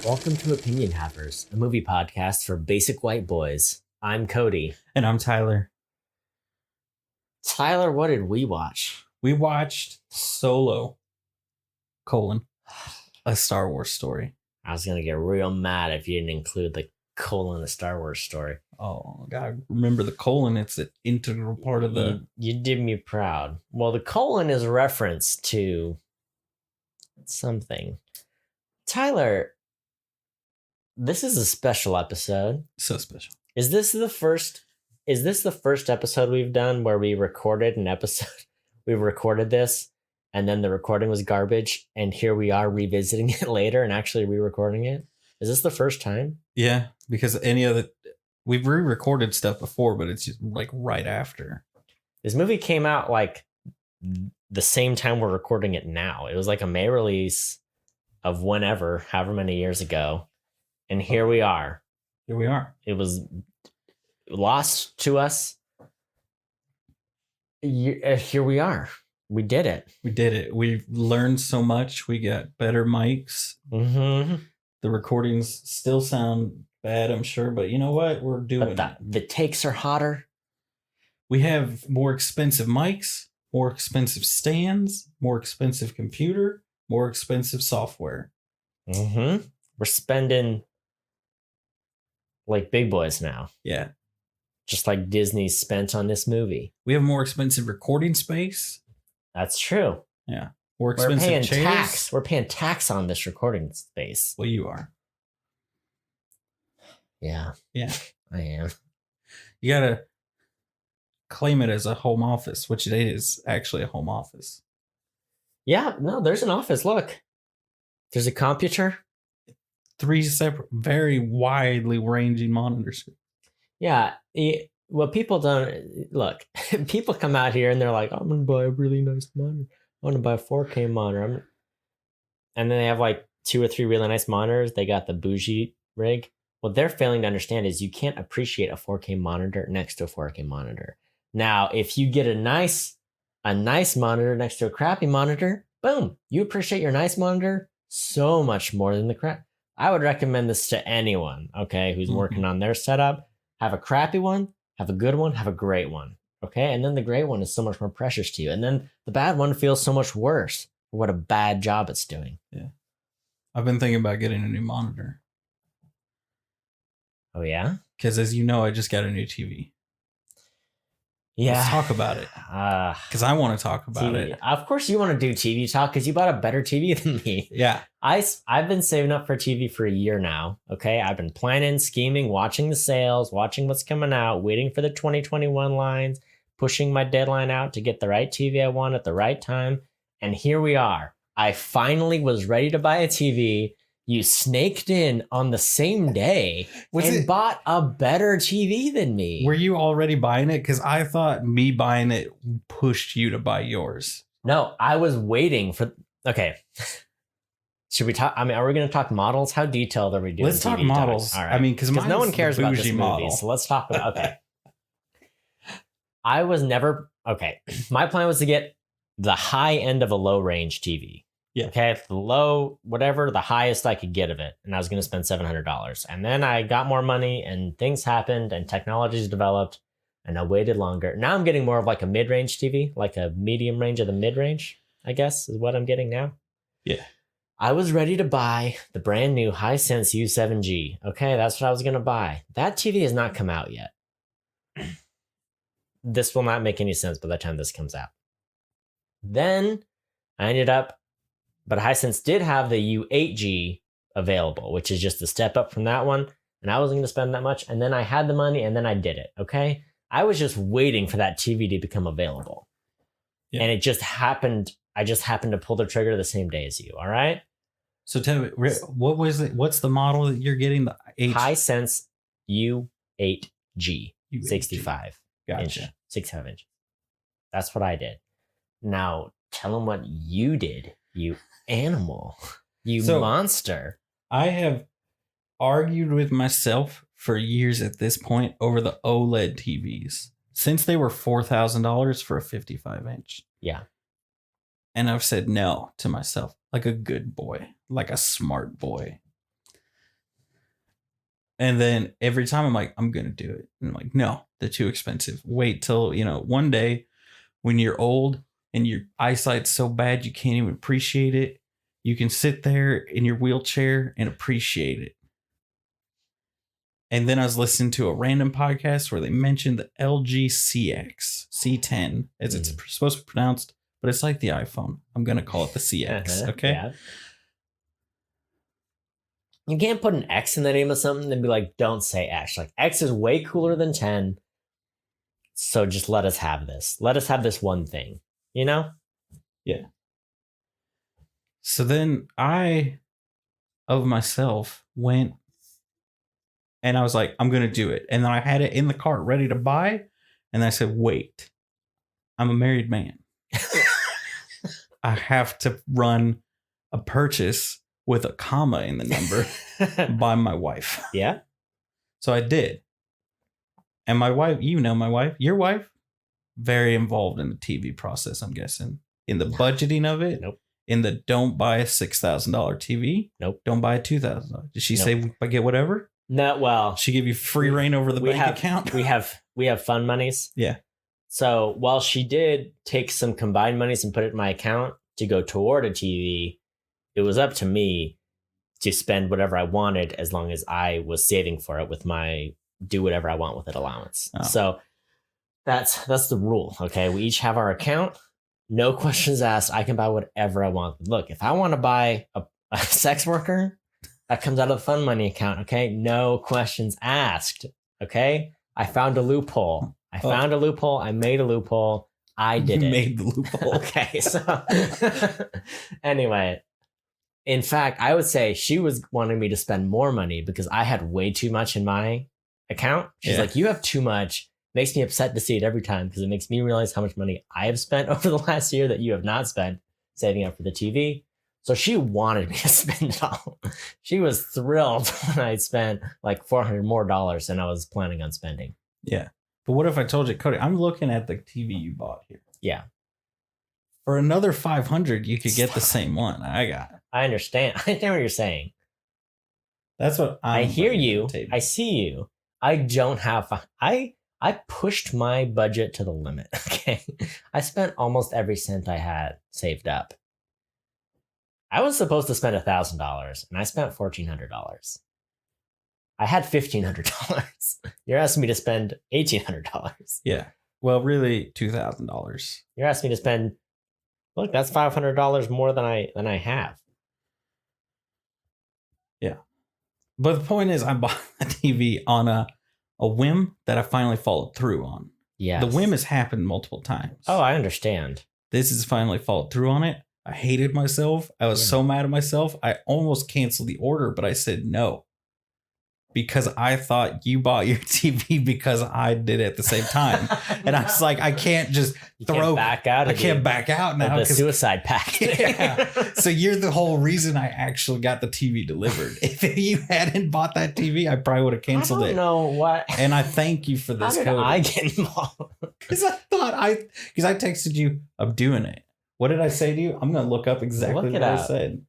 Welcome to Opinion Havers, a movie podcast for basic white boys. I'm Cody. And I'm Tyler. Tyler, what did we watch? We watched Solo, a Star Wars story. I was going to get real mad if you didn't include the colon, the Star Wars story. Oh, God, remember the colon. It's an integral part of the... You did me proud. Well, the colon is a reference to something. Tyler, this is a special episode. So special. Is this the first episode we've done where we recorded an episode? We recorded this and then the recording was garbage, and here we are revisiting it later and actually re-recording it. Is this the first time? Yeah, because we've re-recorded stuff before, but it's just like right after. This movie came out like the same time we're recording it now. It was like a May release of however many years ago. And here we are. Here we are. It was lost to us. Here we are. We did it. We did it. We've learned so much. We got better mics. Mm-hmm. The recordings still sound bad, I'm sure, but you know what? We're doing it. The takes are hotter. We have more expensive mics, more expensive stands, more expensive computer, more expensive software. Mm-hmm. We're spending like big boys now. Yeah. Just like Disney spent on this movie. We have more expensive recording space. That's true. Yeah. More expensive We're paying chairs. tax. We're paying tax on this recording space. Well, you are. Yeah. Yeah. I am. You got to claim it as a home office, which it is actually a home office. Yeah. No, there's an office. Look. There's a computer. 3 separate, very widely ranging monitors. Yeah. Well, people don't look. People come out here and they're like, "I'm gonna buy a really nice monitor. I want to buy a 4K monitor." And then they have like 2 or 3 really nice monitors. They got the bougie rig. What they're failing to understand is you can't appreciate a 4K monitor next to a 4K monitor. Now, if you get a nice monitor next to a crappy monitor, boom, you appreciate your nice monitor so much more than the crap. I would recommend this to anyone, okay, who's working on their setup. Have a crappy one, have a good one, have a great one, okay? And then the great one is so much more precious to you. And then the bad one feels so much worse for what a bad job it's doing. Yeah. I've been thinking about getting a new monitor. Oh, yeah? Because as you know, I just got a new TV. Yeah. Let's talk about it. Because I want to talk about TV. it. Of course you want to do TV talk because you bought a better TV than me. Yeah. I've been saving up for TV for a year now. Okay. I've been planning, scheming, watching the sales, watching what's coming out, waiting for the 2021 lines, pushing my deadline out to get the right TV I want at the right time. And here we are. I finally was ready to buy a TV. You snaked in on the same day bought a better TV than me. Were you already buying it? Because I thought me buying it pushed you to buy yours. No, I was waiting for... Okay. Should we talk? I mean, are we going to talk models? How detailed are we doing? Let's talk models. All right. I mean, because no one cares about this movie. Model. So let's talk about... Okay. I was never... Okay. My plan was to get the high end of a low range TV. Yeah. Okay. The low, whatever, the highest I could get of it. And I was going to spend $700. And then I got more money and things happened and technologies developed and I waited longer. Now I'm getting more of like a mid-range TV, like a medium range of the mid-range, I guess is what I'm getting now. Yeah. I was ready to buy the brand new Hisense U7G. Okay. That's what I was going to buy. That TV has not come out yet. This will not make any sense by the time this comes out. Then I ended up... But Hisense did have the U8G available, which is just a step up from that one. And I wasn't going to spend that much. And then I had the money and then I did it. Okay. I was just waiting for that TV to become available. Yeah. And it just happened. I just happened to pull the trigger the same day as you. All right. So tell me, what was it? What's the model that you're getting? The Hisense U8G 65 gotcha. inch, 65 inches. That's what I did. Now tell them what you did. You animal, you monster. I have argued with myself for years at this point over the OLED TVs since they were $4,000 for a 55 inch. Yeah. And I've said no to myself like a good boy, like a smart boy. And then every time I'm like, I'm going to do it. And I'm like, no, they're too expensive. Wait till, one day when you're old and your eyesight's so bad you can't even appreciate it, you can sit there in your wheelchair and appreciate it. And then I was listening to a random podcast where they mentioned the LG CX C10, as it's supposed to be pronounced, but it's like the iPhone. I'm going to call it the CX. Okay. Yeah. You can't put an X in the name of something and be like, don't say X. Like, X is way cooler than 10. So just let us have this. Let us have this one thing, Yeah. So then I, of myself, went and I was like, I'm going to do it. And then I had it in the cart ready to buy. And I said, wait, I'm a married man. I have to run a purchase with a comma in the number by my wife. Yeah. So I did. And my wife, my wife, your wife, very involved in the TV process, I'm guessing. In the budgeting of it. Nope. In the don't buy a $6,000 TV. Nope. Don't buy a $2,000. Did she say I get whatever? No, well. She give you free reign over the bank account? We have fund monies. Yeah. So while she did take some combined monies and put it in my account to go toward a TV, it was up to me to spend whatever I wanted as long as I was saving for it with my do whatever I want with it allowance. Oh. So that's the rule. Okay. We each have our account. No questions asked. I can buy whatever I want. Look, if I want to buy a sex worker, that comes out of the fund money account. Okay. No questions asked. Okay. I found a loophole. I made a loophole. I did it. Made the loophole. Okay. So anyway, in fact, I would say she was wanting me to spend more money because I had way too much in my account. She's like, you have too much. Makes me upset to see it every time because it makes me realize how much money I have spent over the last year that you have not spent saving up for the TV. So she wanted me to spend it all. She was thrilled when I spent like $400 more than I was planning on spending. Yeah. But what if I told you, Cody, I'm looking at the TV you bought here. Yeah. For another $500, you could get the same one I got. I understand. I understand what you're saying. That's what I hear you. I see you. I don't have. I pushed my budget to the limit. Okay. I spent almost every cent I had saved up. I was supposed to spend $1,000 and I spent $1,400. I had $1,500. You're asking me to spend $1,800. Yeah. Well, really $2,000. You're asking me to spend. Look, that's $500 more than I have. Yeah. But the point is, I bought a TV on a whim that I finally followed through on. Yeah. The whim has happened multiple times. Oh, I understand. This is finally followed through on it. I hated myself. I was so mad at myself. I almost canceled the order, but I said no. Because I thought you bought your TV because I did it at the same time. And I was like, I can't just back out. I can't back out now. The suicide pact. Yeah. So you're the whole reason I actually got the TV delivered. If you hadn't bought that TV, I probably would have canceled it. I don't know what. And I thank you for this. How did I get involved? Because I texted you, I'm doing it. What did I say to you? I'm going to look up exactly what I said.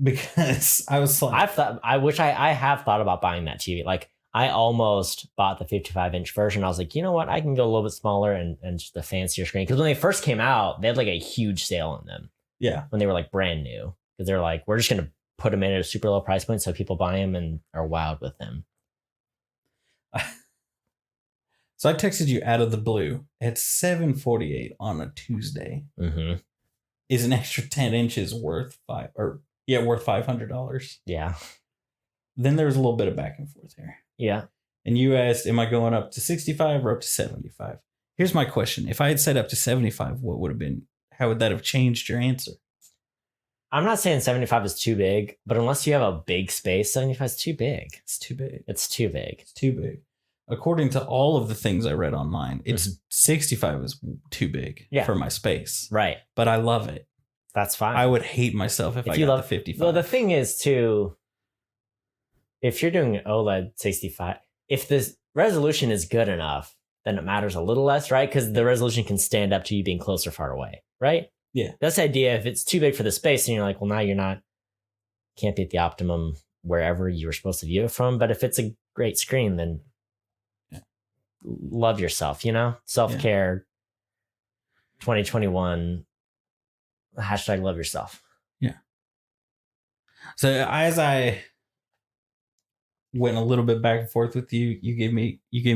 Because I was like, I have thought about buying that TV. Like, I almost bought the 55-inch version. I was like, you know what? I can go a little bit smaller and just the fancier screen. Because when they first came out, they had like a huge sale on them. Yeah. When they were like brand new. Because they're like, we're just going to put them in at a super low price point so people buy them and are wowed with them. So I texted you out of the blue at 7:48 on a Tuesday. Mm-hmm. Is an extra 10 inches worth worth $500. Yeah. Then there was a little bit of back and forth here. Yeah. And you asked, am I going up to 65 or up to 75? Here's my question. If I had said up to 75, how would that have changed your answer? I'm not saying 75 is too big, but unless you have a big space, 75 is too big. It's too big. It's too big. It's too big. According to all of the things I read online, it's 65 is too big for my space. Right. But I love it. That's fine. I would hate myself if I got the 55. Well, the thing is, too, if you're doing OLED 65, if this resolution is good enough, then it matters a little less, right? Because the resolution can stand up to you being close or far away, right? Yeah. That's the idea. If it's too big for the space and you're like, well, now can't be at the optimum wherever you were supposed to view it from. But if it's a great screen, then love yourself, self-care 2021 hashtag love yourself. Yeah. So as I went a little bit back and forth with you, you gave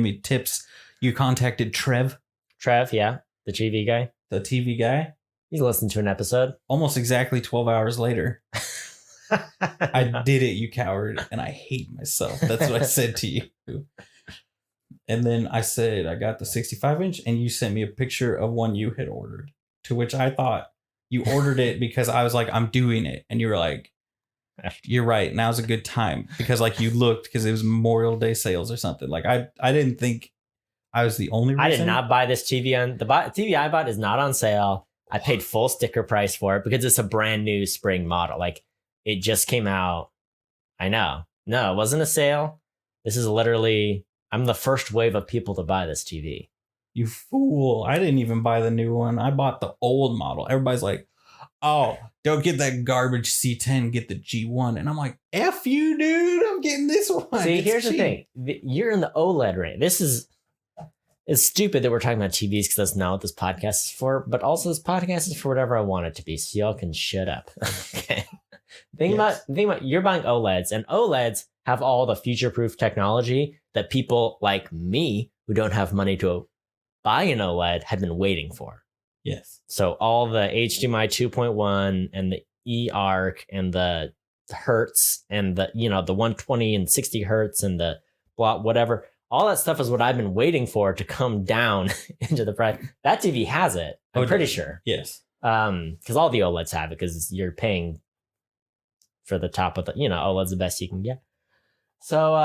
me tips. You contacted Trev, yeah, the TV guy. the TV guy. He's listened to an episode. Almost exactly 12 hours later. I did it, you coward, and I hate myself. That's what I said to you. And then I said I got the 65-inch, and you sent me a picture of one you had ordered, to which I thought you ordered it because I was like, I'm doing it. And you were like, you're right, now's a good time. Because like you looked, because it was Memorial Day sales or something. Like I didn't think I was the only reason. I did not buy this TV on the TV I bought is not on sale. I paid full sticker price for it because it's a brand new spring model. Like it just came out. I know. No, it wasn't a sale. This is literally, I'm the first wave of people to buy this TV. You fool. I didn't even buy the new one. I bought the old model. Everybody's like, oh, don't get that garbage C10, get the G1. And I'm like, F you, dude. I'm getting this one. See, here's the thing. You're in the OLED range. It's stupid that we're talking about TVs because that's not what this podcast is for. But also this podcast is for whatever I want it to be. So y'all can shut up. Okay. Think about you're buying OLEDs, and OLEDs have all the future-proof technology that people like me who don't have money to buy an OLED have been waiting for. Yes. So all the HDMI 2.1 and the eARC and the hertz and the 120 and 60 hertz and the blah, whatever, all that stuff is what I've been waiting for to come down into the price. That TV has it. I'm pretty sure. Yes. Because all the OLEDs have it because you're paying for the top of the, OLED's the best you can get. So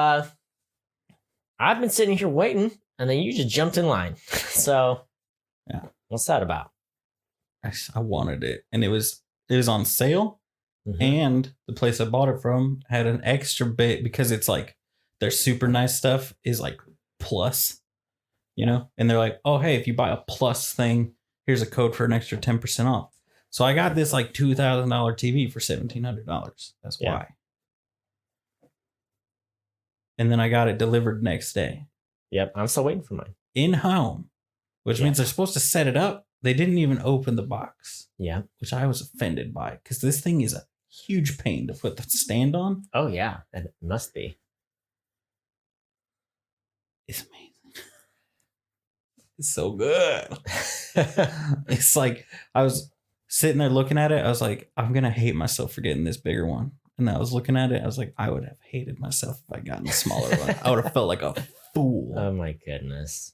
I've been sitting here waiting, and then you just jumped in line. So yeah, what's that about? I wanted it, and it was on sale, and the place I bought it from had an extra bit because it's like their super nice stuff is like plus, and they're like, oh hey, if you buy a plus thing, here's a code for an extra 10% off. So I got this like $2,000 TV for $1,700. That's why. And then I got it delivered next day. Yep, I'm still waiting for mine. In home, which means they're supposed to set it up. They didn't even open the box. Yeah. Which I was offended by because this thing is a huge pain to put the stand on. Oh, yeah. It must be. It's amazing. It's so good. It's like I was sitting there looking at it. I was like, I'm going to hate myself for getting this bigger one. And I was looking at it. I was like, I would have hated myself if I gotten a smaller one. I would have felt like a fool. Oh, my goodness.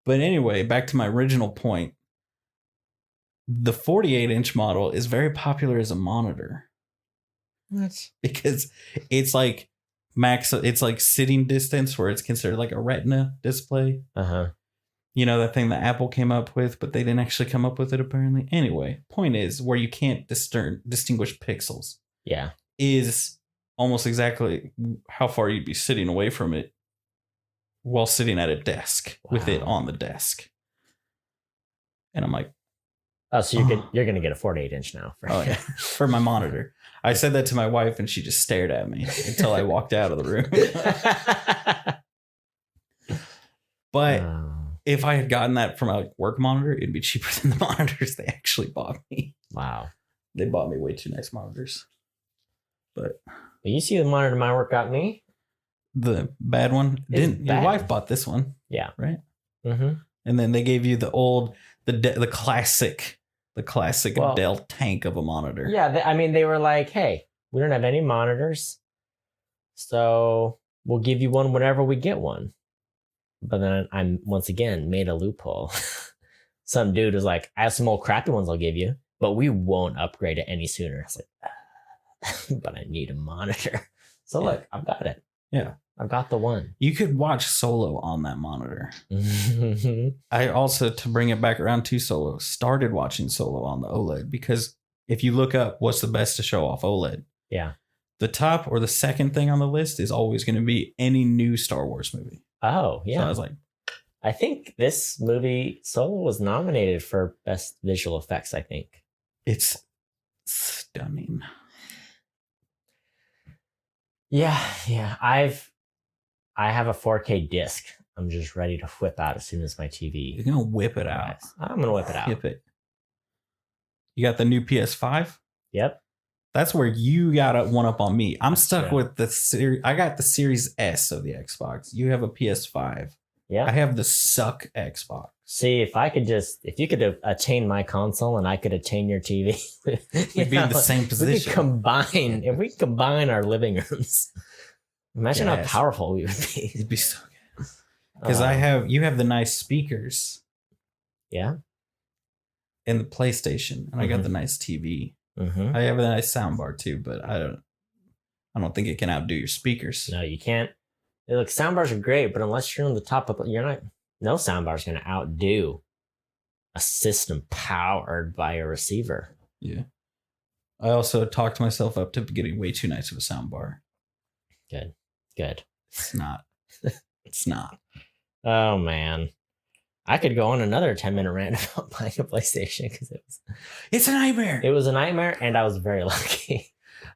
But anyway, back to my original point. The 48-inch model is very popular as a monitor. What? Because it's like it's like sitting distance where it's considered like a retina display. Uh-huh. That thing that Apple came up with, but they didn't actually come up with it apparently. Anyway, point is where you can't distinguish pixels. Yeah. Is almost exactly how far you'd be sitting away from it while sitting at a desk with it on the desk. And I'm like, oh, so you're going to get a 48-inch now. For my monitor. I said that to my wife and she just stared at me until I walked out of the room. But if I had gotten that from a work monitor, it'd be cheaper than the monitors they actually bought me. Wow. They bought me way too nice monitors. But you see the monitor my work got me? The bad one? Your wife bought this one. Yeah. Right? Mm-hmm. And then they gave you the old, the classic Dell tank of a monitor. Yeah. They were like, hey, we don't have any monitors, so we'll give you one whenever we get one. But then I once again made a loophole. Some dude was like, I have some old crappy ones I'll give you, but we won't upgrade it any sooner. I was like, but I need a monitor. So look, I've got it. Yeah. I've got the one. You could watch Solo on that monitor. I also, to bring it back around to Solo, started watching Solo on the OLED because if you look up what's the best to show off OLED, yeah, the top or the second thing on the list is always going to be any new Star Wars movie. Oh, yeah. So I was like, I think this movie Solo was nominated for best visual effects, I think. It's stunning. Yeah. I have a 4K disc. I'm just ready to whip out as soon as my TV. You're gonna whip it out. arrives. I'm gonna whip it out. Whip it. You got the new PS5. Yep. That's where you got a one up on me. I'm That's stuck true. with the series. I got the Series S of the Xbox. You have a PS5. Yeah. I have the suck Xbox. See, if you could attain my console and I could attain your TV, We'd be in the same position. If we combine our living rooms, imagine Yes. how powerful we would be. It'd be so good. Because you have the nice speakers Yeah. in the PlayStation, and I got Mhm. the nice TV. Mm-hmm. I have a nice soundbar too, but I don't think it can outdo your speakers. No, you can't. Look, soundbars are great, but unless you're on the top of, no soundbar is going to outdo a system powered by a receiver. Yeah. I also talked myself up to getting way too nice of a soundbar. Good. It's not. It's not. Oh man, I could go on another 10-minute rant about buying a PlayStation because It's a nightmare. it was a nightmare, and I was very lucky.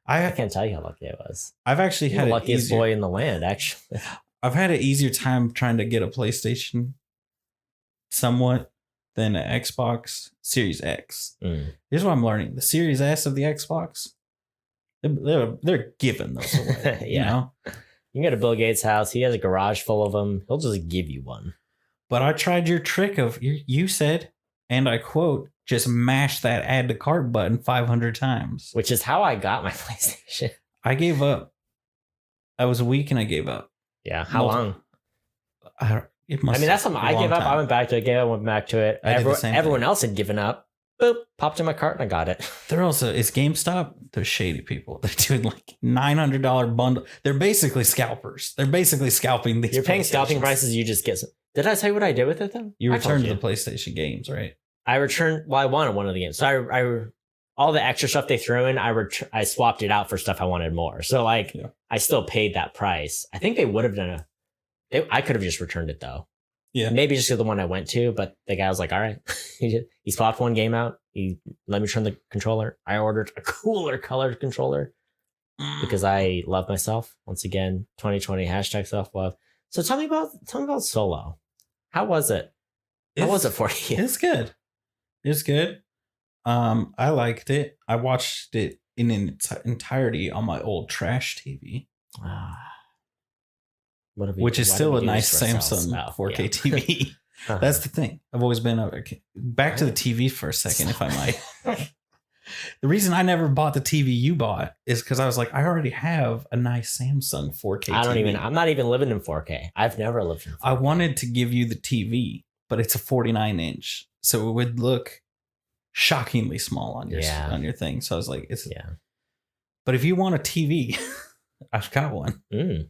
I I can't tell you how lucky I was. I've actually You're had the it luckiest easier. boy in the land, actually. I've had an easier time trying to get a PlayStation somewhat than an Xbox Series X. Mm. Here's what I'm learning. The Series S of the Xbox, they're giving those away. You Yeah. know? You can go to Bill Gates' house. He has a garage full of them. He'll just give you one. But I tried your trick of you said, and I quote, just mash that add to cart button 500 times. Which is how I got my PlayStation. I gave up. I was weak and I gave up. Yeah. How long? It must That's have something been a I long gave up. I time. went back to it. I went back to it. I did the same Everyone thing. else had given up. Boop. Popped in my cart and I got it. They're also, it's GameStop. They're shady people. They're doing like $900 bundle. They're basically scalpers. They're basically scalping these. You're paying scalping PlayStations. prices. You just get some. Did I tell you what I did with it though? You I told returned to you. the PlayStation games, right? I returned. Well, I wanted one of the games, so I all the extra stuff they threw in. I swapped it out for stuff I wanted more. So like, Yeah. I still paid that price. I think they would have done I could have just returned it though. Yeah. Maybe just the one I went to, but the guy was like, "All right," he swapped one game out. He let me return the controller. I ordered a cooler colored controller because I love myself. Once again, 2020 hashtag self love. So tell me about Solo. How was it? How was it for you? It's good. It's good. I liked it. I watched it in its entirety on my old trash TV, which is still a nice Samsung 4K TV. That's the thing. I've always been back to the TV for a second, if I might. The reason I never bought the TV you bought is because I was like, I already have a nice Samsung 4K TV. I'm not even living in 4K. I've never lived in 4K. I wanted to give you the TV, but it's a 49-inch, so it would look shockingly small on your thing. So I was like, Yeah. But if you want a TV, I've got one. Mm.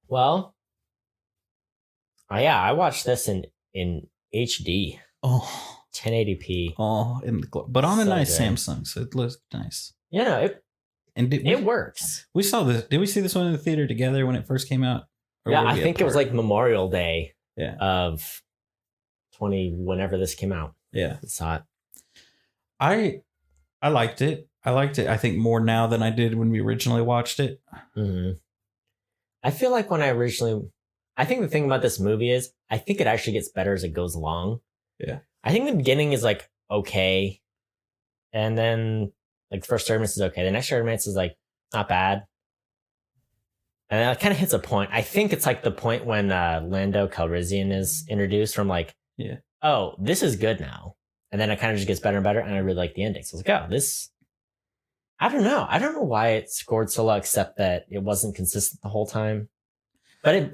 Well, I watched this in HD, Oh, 1080p. but on a So nice good. Samsung, so it looks nice. You know, And it works. we saw this. Did we see this one in the theater together when it first came out? Or Yeah, were I we think it was apart? like Memorial Day Yeah. of 20 whenever this came out. Yeah. I saw it. I liked it. I think more now than I did when we originally watched it. Mhm. I feel like I think the thing about this movie is I think it actually gets better as it goes along. Yeah. I think the beginning is like okay. And then like the first 30 minutes is okay. The next 30 minutes is like not bad. And then it kind of hits a point. I think it's like the point when Lando Calrissian is introduced from like, Yeah. oh, this is good now. And then it kind of just gets better and better. And I really like the ending. So I was like, oh, this, I don't know. I don't know why it scored so low, except that it wasn't consistent the whole time. But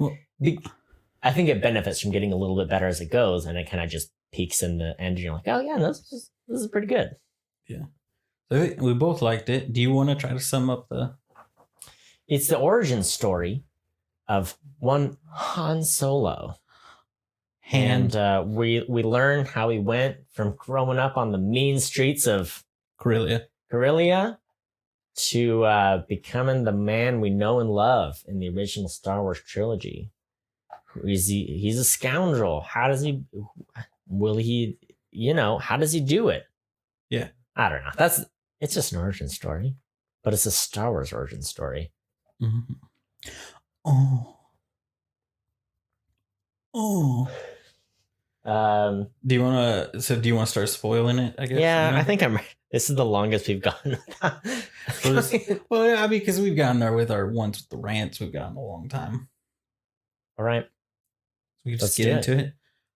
I think it benefits from getting a little bit better as it goes. And it kind of just peaks in the end. And you're like, oh, yeah, this is pretty good. So we both liked it. Do you want to try to sum up the? It's the origin story of one Han Solo. And we learn how he went from growing up on the mean streets of Corellia to becoming the man we know and love in the original Star Wars trilogy. He's a scoundrel. How does he do it? Yeah. I don't know. It's just an origin story. but it's a Star Wars origin story. Mm-hmm. Oh. Do you want to start spoiling it, I guess? Yeah, I think this is the longest we've gone. Well, yeah, because we've gotten there with our ones with the rants. We've gotten a long time. All right. So we can just get into it.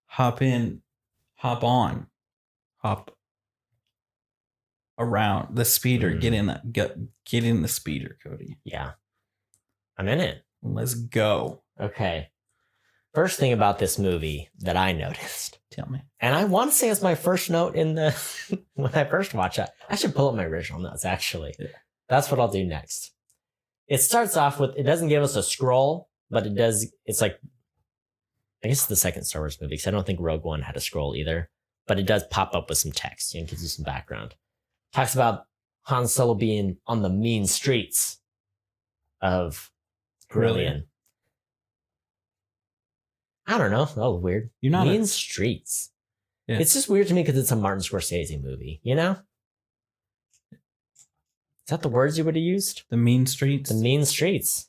Hop in, hop on, hop around the speeder. Get in the speeder, Cody. Yeah. I'm in it. Let's go. Okay. First thing about this movie that I noticed. Tell me. And I want to say it's my first note in the when I first watched it. I should pull up my original notes, actually. Yeah. That's what I'll do next. It starts off with, it doesn't give us a scroll, but it does. It's like, I guess it's the second Star Wars movie, because I don't think Rogue One had a scroll either. But it does pop up with some text, gives you some background. Talks about Han Solo being on the mean streets of Corellian. I don't know. That was weird. You're not mean streets. Yeah. It's just weird to me because it's a Martin Scorsese movie, you know? Is that the words you would have used? The mean streets? The mean streets.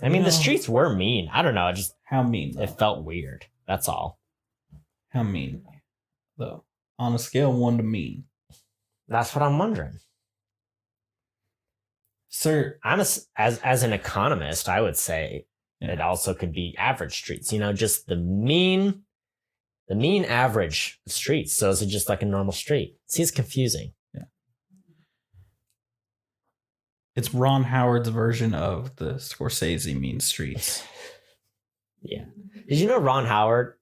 I mean, the streets were mean. I don't know. How mean? Though? It felt weird. That's all. How mean, though? On a scale of 1 to mean. That's what I'm wondering. Sir. As an economist, I would say it also could be average streets. Just the mean average streets. So is it just like a normal street? See, it's confusing. Yeah. It's Ron Howard's version of the Scorsese mean streets. Yeah. Did you know Ron Howard,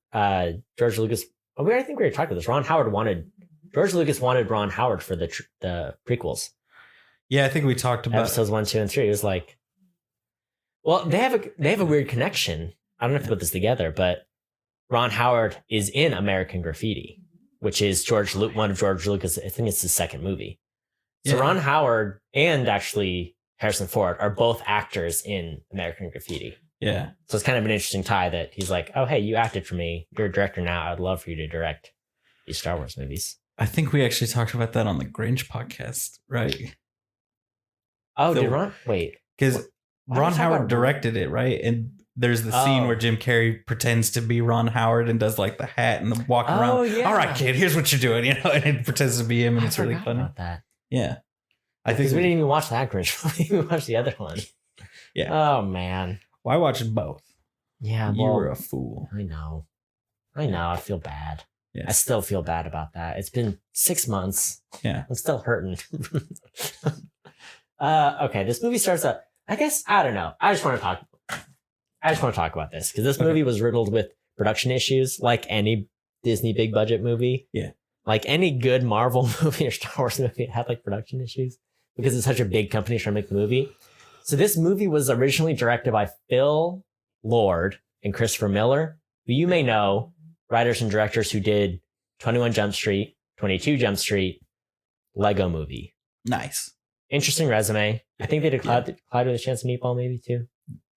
George Lucas? I think we already talked about this. George Lucas wanted Ron Howard for the prequels. Yeah, I think we talked about episodes 1, 2, and 3. It was like, well, they have a weird connection. I don't know if to put this together, but Ron Howard is in American Graffiti, which is one of George Lucas. I think it's his second movie. So Ron Howard and actually Harrison Ford are both actors in American Graffiti. Yeah. So it's kind of an interesting tie that he's like, oh, hey, you acted for me. You're a director now. I'd love for you to direct these Star Wars movies. I think we actually talked about that on the Grinch podcast, right? Oh, did Ron? Wait. Because Ron Howard directed it, right? And there's the scene where Jim Carrey pretends to be Ron Howard and does like the hat and the walk around. Yeah. All right, kid, here's what you're doing, and it pretends to be him, and it's really funny. About that. Yeah. I think we didn't even watch that Grinch. We watched the other one. Yeah. Oh, man. Well, I watched both. Yeah. You were a fool. I know. I feel bad. Yeah. I still feel bad about that. It's been 6 months. Yeah. I'm still hurting. Okay. This movie starts out, I guess, I don't know. I just want to talk about this because this movie was riddled with production issues like any Disney big budget movie. Yeah. Like any good Marvel movie or Star Wars movie had like production issues because it's such a big company trying to make the movie. So this movie was originally directed by Phil Lord and Christopher Miller, who you may know, writers and directors who did 21 Jump Street, 22 Jump Street, Lego Movie. Nice. Interesting resume. I think they did Cloud with a Chance of Meatball maybe too.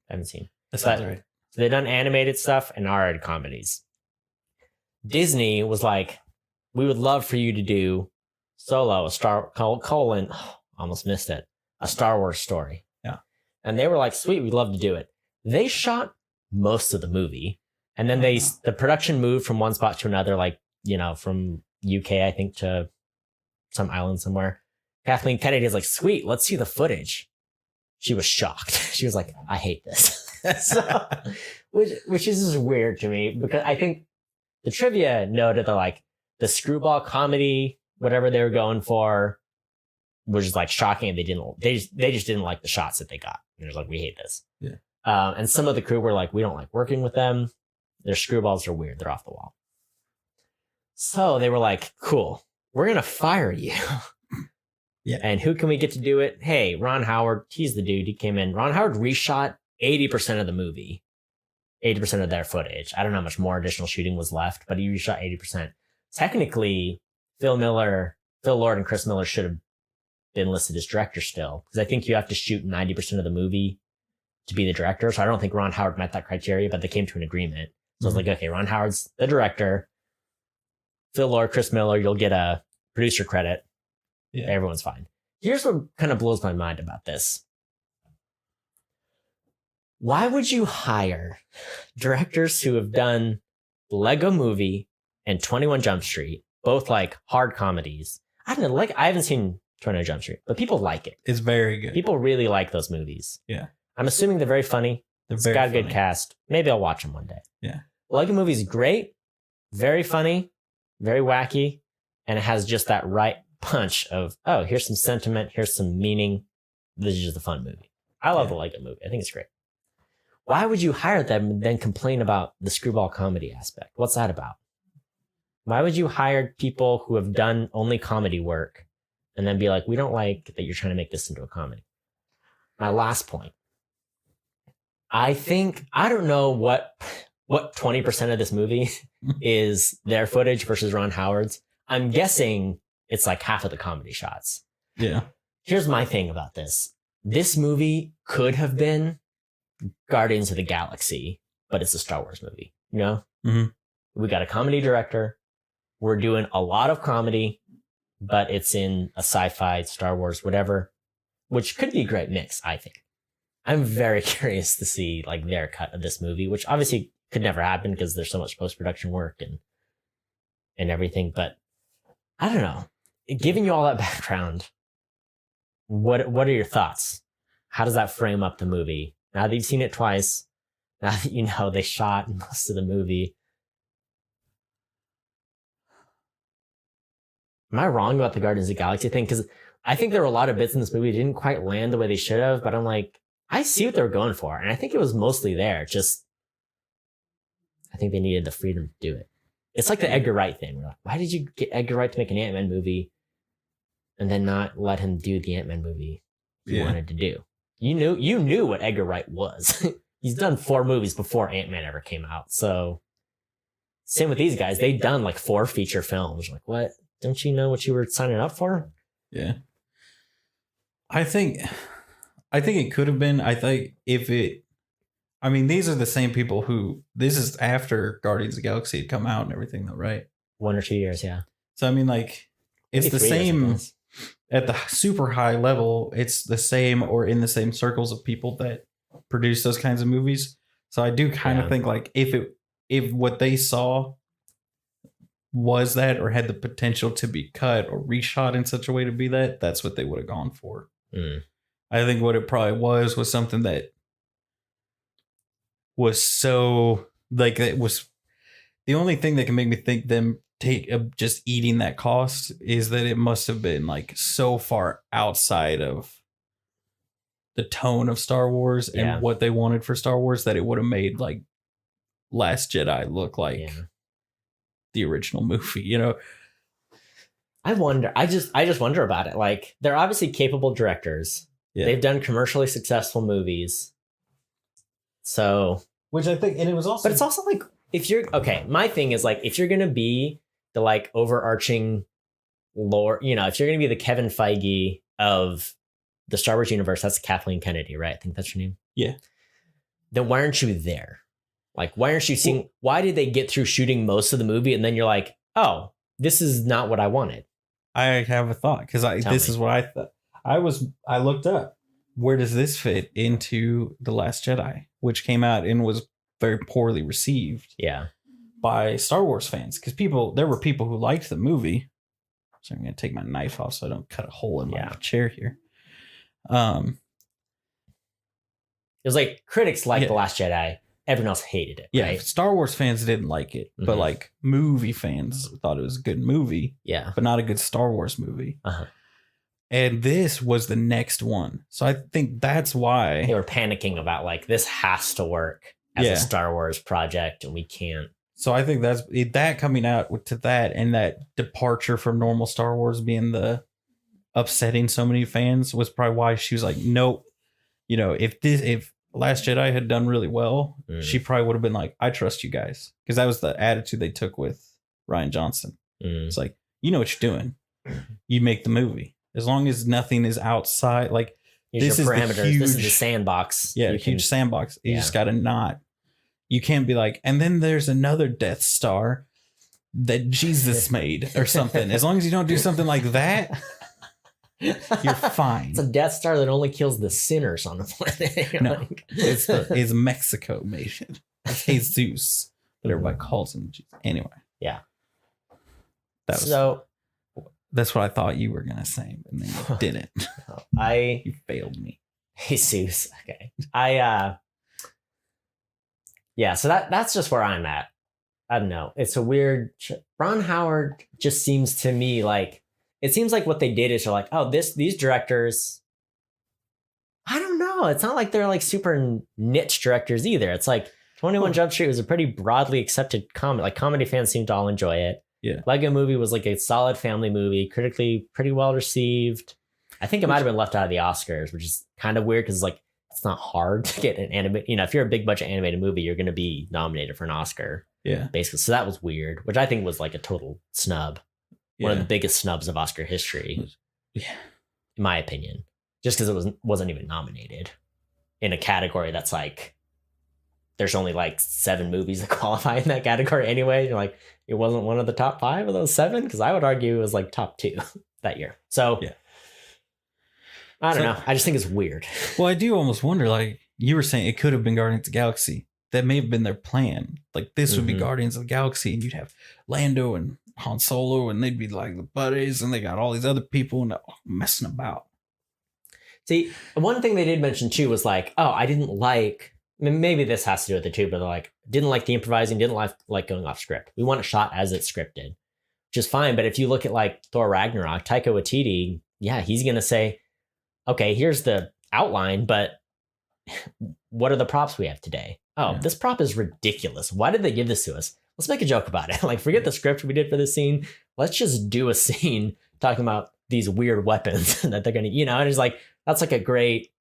I haven't seen. That sounds right. So they've done animated stuff and R-rated comedies. Disney was like, we would love for you to do Solo, almost missed it, a Star Wars story. Yeah. And they were like, sweet, we'd love to do it. They shot most of the movie. And then the production moved from one spot to another, like, from UK, I think, to some island somewhere. Kathleen Kennedy is like, sweet, let's see the footage. She was shocked. She was like, I hate this. So, which is just weird to me because I think the trivia noted that like the screwball comedy, whatever they were going for, was just like shocking. And they just didn't like the shots that they got. And they're like, we hate this. Yeah. And some of the crew were like, we don't like working with them. Their screwballs are weird. They're off the wall. So they were like, cool, we're going to fire you. Yeah. And who can we get to do it? Hey, Ron Howard. He's the dude. He came in. Ron Howard reshot 80% of the movie, 80% of their footage. I don't know how much more additional shooting was left, but he reshot 80%. Technically, Phil Lord and Chris Miller should have been listed as director still, because I think you have to shoot 90% of the movie to be the director. So I don't think Ron Howard met that criteria, but they came to an agreement. So I was like, okay, Ron Howard's the director. Phil Lord, Chris Miller, you'll get a producer credit. Yeah. Everyone's fine. Here's what kind of blows my mind about this. Why would you hire directors who have done Lego Movie and 21 Jump Street, both like hard comedies? I don't know, I haven't seen 21 Jump Street, but people like it. It's very good. People really like those movies. Yeah. I'm assuming they're very funny. They're It's very got a good funny. cast. Maybe I'll watch them one day. Yeah. Lego Movie's great, very funny, very wacky, and it has just that right punch of, oh, here's some sentiment, here's some meaning. This is just a fun movie. I love the Lego Movie. I think it's great. Why would you hire them and then complain about the screwball comedy aspect? What's that about? Why would you hire people who have done only comedy work and then be like, we don't like that you're trying to make this into a comedy? My last point. I don't know what 20% of this movie is their footage versus Ron Howard's. I'm guessing it's like half of the comedy shots. Yeah. Here's my thing about this. This movie could have been Guardians of the Galaxy, but it's a Star Wars movie, you know? Mhm. We got a comedy director. We're doing a lot of comedy, but it's in a sci-fi, Star Wars, whatever, which could be a great mix, I think. I'm very curious to see like their cut of this movie, which obviously could never happen because there's so much post-production work and everything. But I don't know. Giving you all that background, what are your thoughts? How does that frame up the movie? Now that you've seen it twice, now that you know they shot most of the movie. Am I wrong about the Guardians of the Galaxy thing? Because I think there were a lot of bits in this movie that didn't quite land the way they should have, but I'm like, I see what they were going for. And I think it was mostly there. Just, I think they needed the freedom to do it. It's like the Edgar Wright thing. We're like, why did you get Edgar Wright to make an Ant-Man movie and then not let him do the Ant-Man movie he wanted to do? You knew what Edgar Wright was. He's done 4 movies before Ant-Man ever came out. So same with these guys. They've done like 4 feature films. Like, what? Don't you know what you were signing up for? Yeah. I think it could have been. I think these are the same people who, this is after Guardians of the Galaxy had come out and everything though, right? 1 or 2 years, yeah. So, I mean, like, it's Maybe the 3 years, I same guess. at the super high level. It's the same or in the same circles of people that produce those kinds of movies. So I do kind of think like if what they saw was that or had the potential to be cut or reshot in such a way to be that, that's what they would have gone for. I think what it probably was something that was so like, it was the only thing that can make me think them just eating that cost is that it must have been like so far outside of the tone of Star Wars and what they wanted for Star Wars that it would have made like Last Jedi look like the original movie, you know? I wonder. I just wonder about it. Like, they're obviously capable directors. Yeah. They've done commercially successful movies. So, Which I think, and it was also, but it's also like, if you're okay, my thing is like, if you're gonna be the like overarching lore, you know, if you're gonna be the Kevin Feige of the Star Wars universe, that's Kathleen Kennedy, right? I think that's her name. Yeah. Then why aren't you there? Like, why aren't you seeing? Why did they get through shooting most of the movie and then you're like, oh, this is not what I wanted? I have a thought because this is what I thought. I looked up, where does this fit into The Last Jedi, which came out and was very poorly received by Star Wars fans, because there were people who liked the movie. So I'm going to take my knife off so I don't cut a hole in my chair here. It was like critics liked The Last Jedi. Everyone else hated it. Yeah, right? Star Wars fans didn't like it, but like movie fans thought it was a good movie. Yeah, but not a good Star Wars movie. And this was the next one, so I think that's why they were panicking about like, this has to work as a Star Wars project, and we can't. So I think that's that coming out to that, and that departure from normal Star Wars being the upsetting so many fans was probably why she was like, nope. You know, if Last Jedi had done really well, she probably would have been like, I trust you guys. Because that was the attitude they took with Rian Johnson. It's like, you know what you're doing. You make the movie. As long as nothing is outside, like, Here's your parameters. This is the sandbox. Yeah, huge sandbox. You just got to not. You can't be like, and then there's another Death Star that Jesus made or something. As long as you don't do something like that, You're fine. It's a Death Star that only kills the sinners on the planet. You're No, it's Mexico made it. It's Jesus, but everybody calls him Jesus. Anyway. Yeah. That's what I thought you were gonna say, and then you didn't. You failed me. Jesus. Okay. Yeah, so that's just where I'm at. I don't know. It's a weird. Ron Howard just seems to me like, it seems like what they did is they're like, oh, these directors, I don't know. It's not like they're like super niche directors either. It's like 21 Jump Street was a pretty broadly accepted comedy. Like comedy fans seem to all enjoy it. Yeah. Lego Movie was like a solid family movie, critically pretty well received. I think it might have been left out of the Oscars, which is kind of weird because like it's not hard to get an animated. If you're a big budget animated movie, you're going to be nominated for an Oscar. Yeah. Basically. So that was weird, which I think was like a total snub. One of the biggest snubs of Oscar history. Yeah. In my opinion. Just because it wasn't even nominated in a category that's like, there's only like 7 movies that qualify in that category anyway. You're like, it wasn't one of the top 5 of those 7? Because I would argue it was like top 2 that year. So yeah. I don't know. I just think it's weird. Well, I do almost wonder, like you were saying, it could have been Guardians of the Galaxy. That may have been their plan. Like this would be Guardians of the Galaxy, and you'd have Lando and Han Solo, and they'd be like the buddies, and they got all these other people and messing about. See, one thing they did mention too was like, oh, I didn't like, maybe this has to do with it too, but they're like, didn't like the improvising, didn't like going off script. We want it shot as it's scripted, which is fine. But if you look at like Thor Ragnarok, Taika Waititi, yeah, he's going to say, okay, here's the outline, but what are the props we have today? Oh, this prop is ridiculous. Why did they give this to us? Let's make a joke about it. Like, forget the script we did for this scene. Let's just do a scene talking about these weird weapons that they're going to, and it's like, that's like a great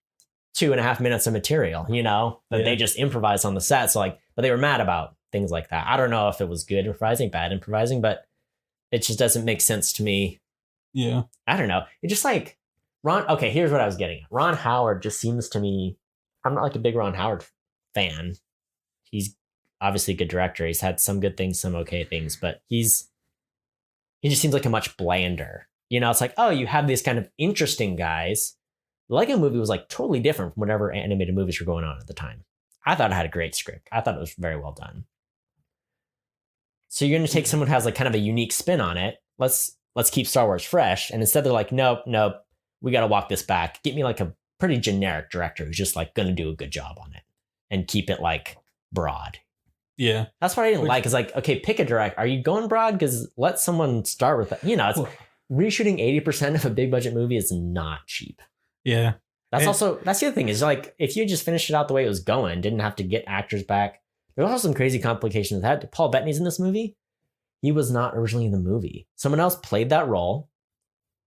2.5 minutes of material, that they just improvised on the set. So like, but they were mad about things like that. I don't know if it was good improvising, bad improvising, but it just doesn't make sense to me. Yeah. I don't know. It just like okay, here's what I was getting at. Ron Howard just seems to me, I'm not like a big Ron Howard fan. He's obviously a good director. He's had some good things, some okay things, but he just seems like a much blander. It's like, oh, you have these kind of interesting guys. The Lego Movie was like totally different from whatever animated movies were going on at the time. I thought it had a great script. I thought it was very well done. So you're going to take someone who has like kind of a unique spin on it. Let's keep Star Wars fresh. And instead they're like, nope, we got to walk this back. Get me like a pretty generic director who's just like going to do a good job on it and keep it like broad. Yeah. That's what I didn't like. Is like, okay, pick a director. Are you going broad? Because let someone start with that. It's reshooting 80% of a big budget movie is not cheap. Yeah. That's the other thing is like, if you just finished it out the way it was going, didn't have to get actors back. There's also some crazy complications with that. Paul Bettany's in this movie. He was not originally in the movie. Someone else played that role,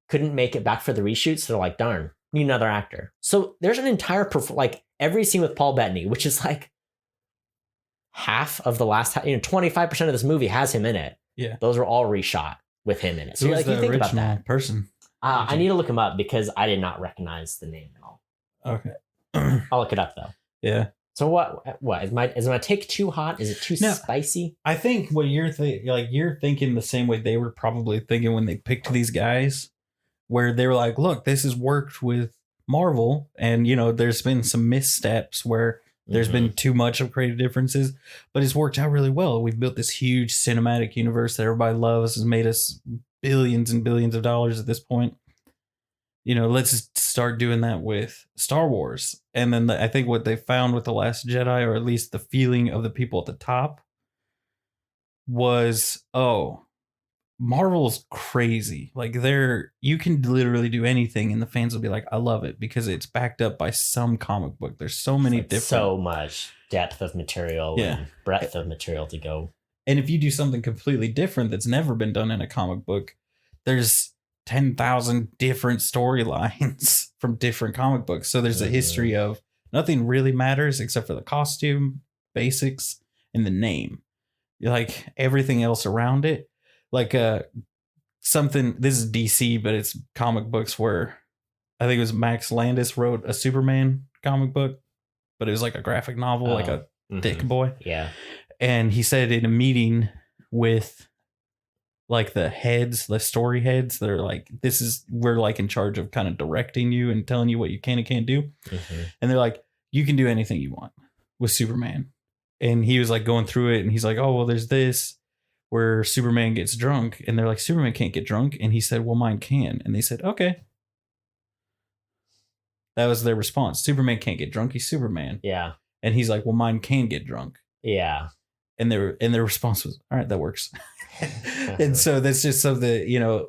couldn't make it back for the reshoots. So they're like, darn, need another actor. So there's an entire, like every scene with Paul Bettany, which is like half of the last, 25% of this movie has him in it. Yeah. Those were all reshot with him in it. So who's like, the you think about original that person? I need to look him up because I did not recognize the name at all. Okay. I'll look it up though. Yeah. So what is my take too hot? Is it too spicy? I think what you're thinking the same way they were probably thinking when they picked these guys, where they were like, look, this has worked with Marvel, and there's been some missteps where there's been too much of creative differences, but it's worked out really well. We've built this huge cinematic universe that everybody loves, has made us billions and billions of dollars at this point. Let's just start doing that with Star Wars. And then I think what they found with The Last Jedi, or at least the feeling of the people at the top, was, oh, Marvel's crazy. Like you can literally do anything and the fans will be like, I love it because it's backed up by some comic book. There's so many different, so much depth of material and breadth of material to go. And if you do something completely different that's never been done in a comic book, there's 10,000 different storylines from different comic books. So there's a history of nothing really matters except for the costume, basics, and the name. Like everything else around it. Like something, this is DC, but it's comic books where I think it was Max Landis wrote a Superman comic book, but it was like a graphic novel, like a thick boy. Yeah. And he said in a meeting with like the heads, the story heads. They're like, we're like in charge of kind of directing you and telling you what you can and can't do. Mm-hmm. And they're like, you can do anything you want with Superman. And he was like going through it and he's like, oh, well, there's this where Superman gets drunk. And they're like, Superman can't get drunk. And he said, well, mine can. And they said, okay. That was their response. Superman can't get drunk. He's Superman. Yeah. And he's like, well, mine can get drunk. Yeah. And their response was, all right, that works. And so that's just so that, you know,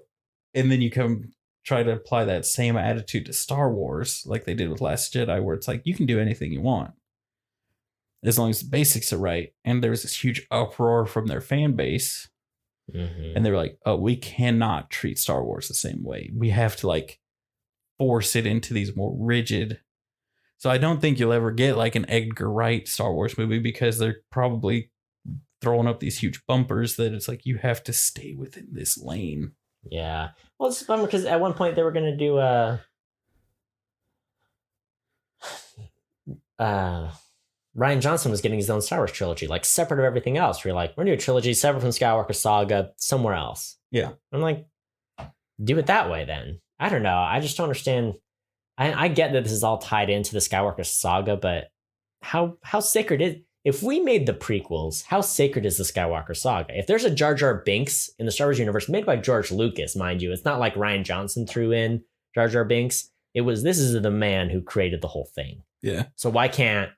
and then you come try to apply that same attitude to Star Wars, like they did with Last Jedi, where it's like, you can do anything you want as long as the basics are right. And there was this huge uproar from their fan base. Mm-hmm. And they were like, oh, we cannot treat Star Wars the same way. We have to like force it into these more rigid. So I don't think you'll ever get like an Edgar Wright Star Wars movie because they're probably throwing up these huge bumpers that it's like you have to stay within this lane. Yeah. Well, it's a bummer because at one point they were going to do Ryan Johnson was getting his own Star Wars trilogy, like separate of everything else. We're like, we're going to do a trilogy separate from Skywalker Saga somewhere else. Yeah. I'm like, do it that way then. I don't know. I just don't understand. I get that this is all tied into the Skywalker Saga, but how sacred is, if we made the prequels, how sacred is the Skywalker Saga? If there's a Jar Jar Binks in the Star Wars universe made by George Lucas, mind you, it's not like Ryan Johnson threw in Jar Jar Binks. This is the man who created the whole thing. Yeah. So why can't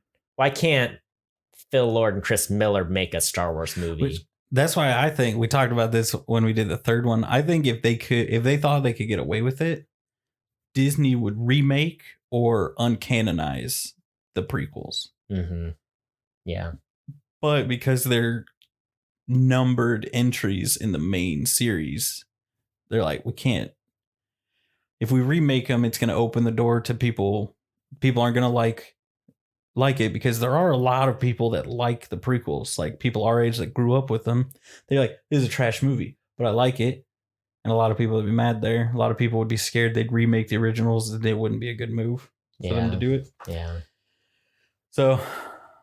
Phil Lord and Chris Miller make a Star Wars movie? That's why I think we talked about this when we did the third one. I think if they thought they could get away with it, Disney would remake or uncanonize the prequels. Mm-hmm. Yeah. But because they're numbered entries in the main series, they're like, we can't. If we remake them, it's going to open the door to people. People aren't going to like it because there are a lot of people that like the prequels, like people our age that grew up with them. They're like, this is a trash movie, but I like it. And a lot of people would be mad there. A lot of people would be scared they'd remake the originals and it wouldn't be a good move for them to do it. Yeah. So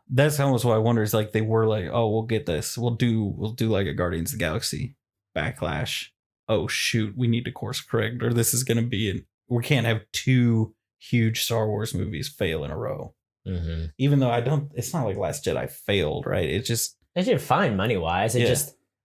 that's almost what I wonder is like they were like, oh, we'll get this. We'll do like a Guardians of the Galaxy backlash. Oh shoot, we need to course correct, or this is gonna be we can't have two huge Star Wars movies fail in a row. Mm-hmm. Even though it's not like Last Jedi failed, right? It did fine money wise.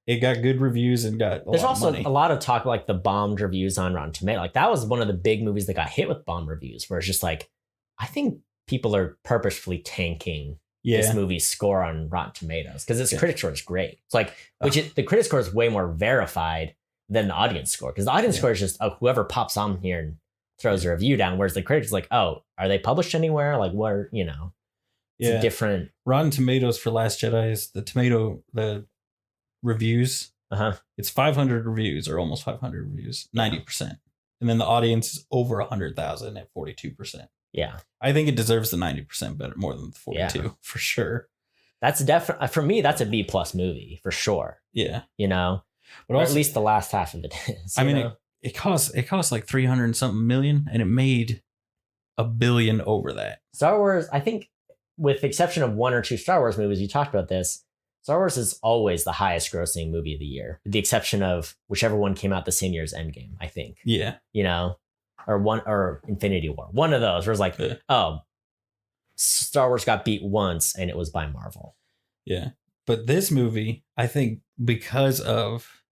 It got good reviews and got there's also a lot of talk like the bombed reviews on Rotten Tomatoes. Like that was one of the big movies that got hit with bomb reviews, where it's just like, I think people are purposefully tanking this movie's score on Rotten Tomatoes because its critic score is great. It's like, the critic score is way more verified than the audience score, because the audience score is just whoever pops on here and throws a review down, whereas the critic is like, oh, are they published anywhere? Like, where, it's a different. Rotten Tomatoes for Last Jedi is the reviews. It's 500 reviews or almost 500 reviews, 90%. And then the audience is over 100,000 at 42%. Yeah. I think it deserves the 90% better, more than the 42 for sure. That's definitely, for me, that's a B+ movie for sure. Yeah. But also, at least the last half of it is. I mean, it cost like 300 and something million, and it made $1 billion over that. Star Wars, I think, with the exception of one or two Star Wars movies, you talked about this, Star Wars is always the highest grossing movie of the year, with the exception of whichever one came out the same year as Endgame, I think. Yeah. Or Infinity War. One of those where it's like, oh, Star Wars got beat once and it was by Marvel. Yeah. But this movie, I think because of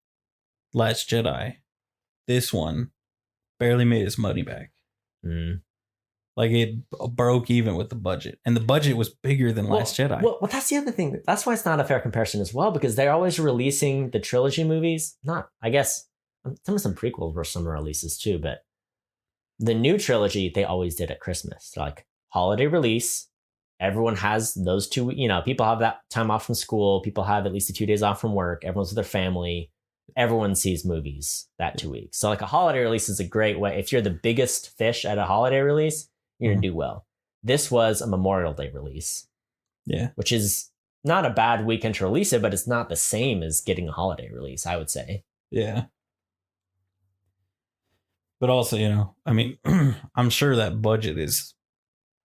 Last Jedi, this one barely made its money back. Mm. Like it broke even with the budget, and the budget was bigger than Last Jedi. Well, that's the other thing. That's why it's not a fair comparison as well, because they're always releasing the trilogy movies. I guess some prequels were summer releases too, but the new trilogy they always did at Christmas, like holiday release. Everyone has those 2, people have that time off from school. People have at least the 2 days off from work. Everyone's with their family. Everyone sees movies that 2 weeks. So like a holiday release is a great way. If you're the biggest fish at a holiday release, you're going to do well. This was a Memorial Day release. Yeah. Which is not a bad weekend to release it, but it's not the same as getting a holiday release, I would say. Yeah. But also, I mean, I'm sure that budget is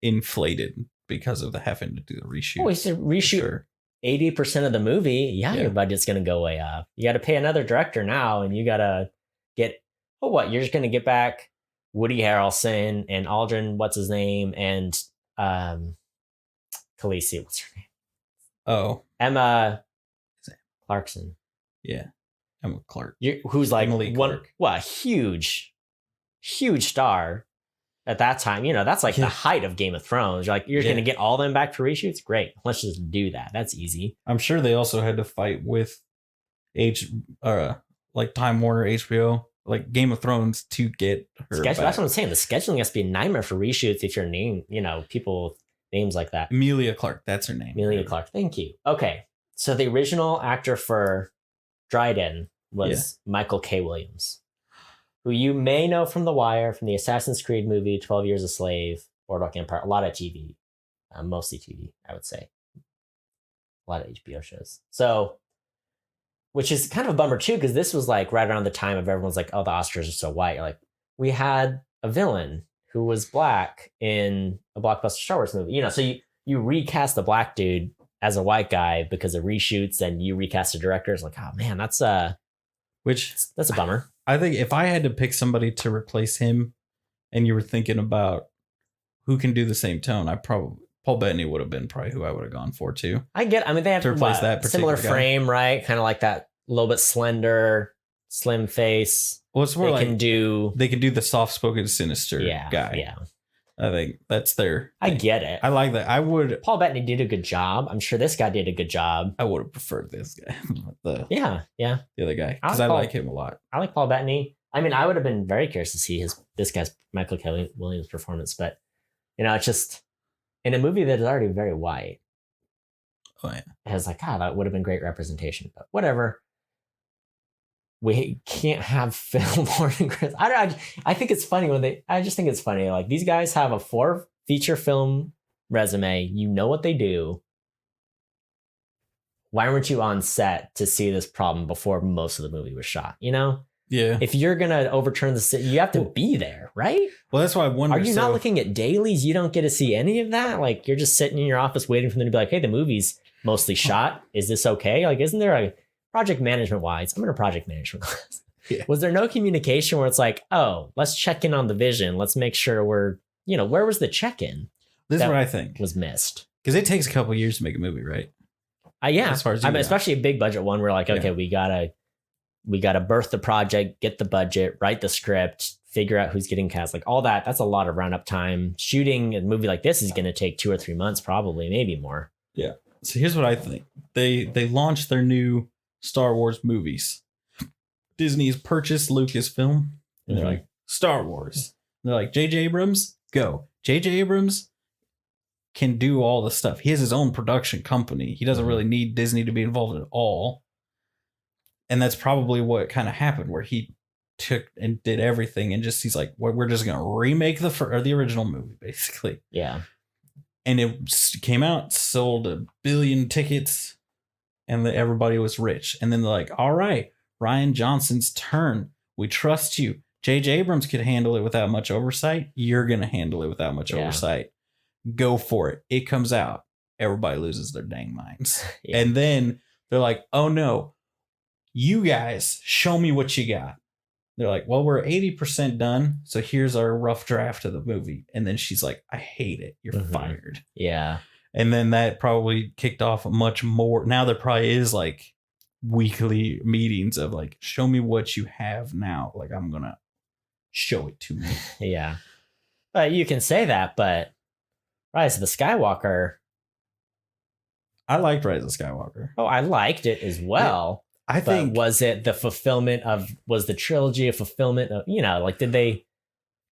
inflated because of the having to do the reshoot. Oh, it's a reshoot. Sure. 80% of the movie, Yeah. your budget's going to go way up. You got to pay another director now, and you got to get, you're just going to get back Woody Harrelson and Aldrin, what's his name, and Khaleesi, what's her name? Oh, Emma Clarkson. yeah. Emma Clark. Who's like Emily Clark. a huge star at that time. That's like the height of Game of Thrones. You're going to get all them back for reshoots? Great. Let's just do that. That's easy. I'm sure they also had to fight with like Time Warner, HBO, like Game of Thrones to get her back. That's what I'm saying. The scheduling has to be a nightmare for reshoots if you're name, people names like that. Emilia Clarke, that's her name. Emilia Clarke. Thank you. Okay. So the original actor for Dryden was Michael K. Williams, who you may know from The Wire, from the Assassin's Creed movie, 12 Years a Slave, Boardwalk Empire, a lot of TV, mostly TV, I would say. A lot of HBO shows. So, which is kind of a bummer too, because this was like right around the time of everyone's like, oh, the Oscars are so white. Like, we had a villain who was black in a blockbuster Star Wars movie. So you recast the black dude as a white guy because of reshoots, and you recast the director. It's like, oh man, that's a bummer. I think if I had to pick somebody to replace him, and you were thinking about who can do the same tone, Paul Bettany would have been probably who I would have gone for too. They have to replace that similar particular guy. frame, right? Kind of like that, a little bit slender, slim face. Well, it's more they can do the soft-spoken, sinister guy. Yeah, I think that's their. I get it. I like that. Paul Bettany did a good job. I'm sure this guy did a good job. I would have preferred this guy. the other guy, because I like him a lot. I like Paul Bettany. I mean, I would have been very curious to see this guy's Michael K. Williams performance, but it's just in a movie that is already very white. Oh yeah, it was like, that would have been great representation, but whatever. We can't have Phil Lord and Chris. I think it's funny I just think it's funny. Like, these guys have a 4 feature film resume. You know what they do. Why weren't you on set to see this problem before most of the movie was shot? Yeah. If you're going to overturn the city, you have to be there, right? Well, that's why I wonder. Are you not looking at dailies? You don't get to see any of that? Like, you're just sitting in your office waiting for them to be like, hey, the movie's mostly shot. Is this okay? Like, isn't there a project management wise? I'm in a project management class. Yeah. Was there no communication where it's like, oh, let's check in on the vision. Let's make sure where was the check-in? This is what I think was missed. Because it takes a couple of years to make a movie, right? Yeah. As far as especially a big budget one, we're like, okay, we gotta birth the project, get the budget, write the script, figure out who's getting cast, like all that. That's a lot of round-up time. Shooting a movie like this is going to take 2 or 3 months, probably, maybe more. Yeah. So here's what I think. They launched their new Star Wars movies. Disney's purchased Lucasfilm, and they're like, Star Wars. And they're like, J.J. Abrams, go. J.J. Abrams can do all the stuff. He has his own production company. He doesn't really need Disney to be involved at all. And that's probably what kind of happened, where he took and did everything, and he's like, well, we're just going to remake the original movie, basically. Yeah. And it came out, sold 1 billion tickets, and everybody was rich. And then they're like, all right, Rian Johnson's turn. We trust you. J.J. Abrams could handle it without much oversight. You're going to handle it without much oversight. Go for it. It comes out. Everybody loses their dang minds. Yeah. And then they're like, oh no, you guys, show me what you got. They're like, well, we're 80% done. So here's our rough draft of the movie. And then she's like, I hate it. You're fired. Yeah. And then that probably kicked off much more. Now there probably is like weekly meetings of like, show me what you have now. Like, I'm going to show it to me. Yeah. You can say that, but Rise of the Skywalker. I liked Rise of Skywalker. Oh, I liked it as well. I think. Was it the fulfillment was the trilogy a fulfillment of, did they.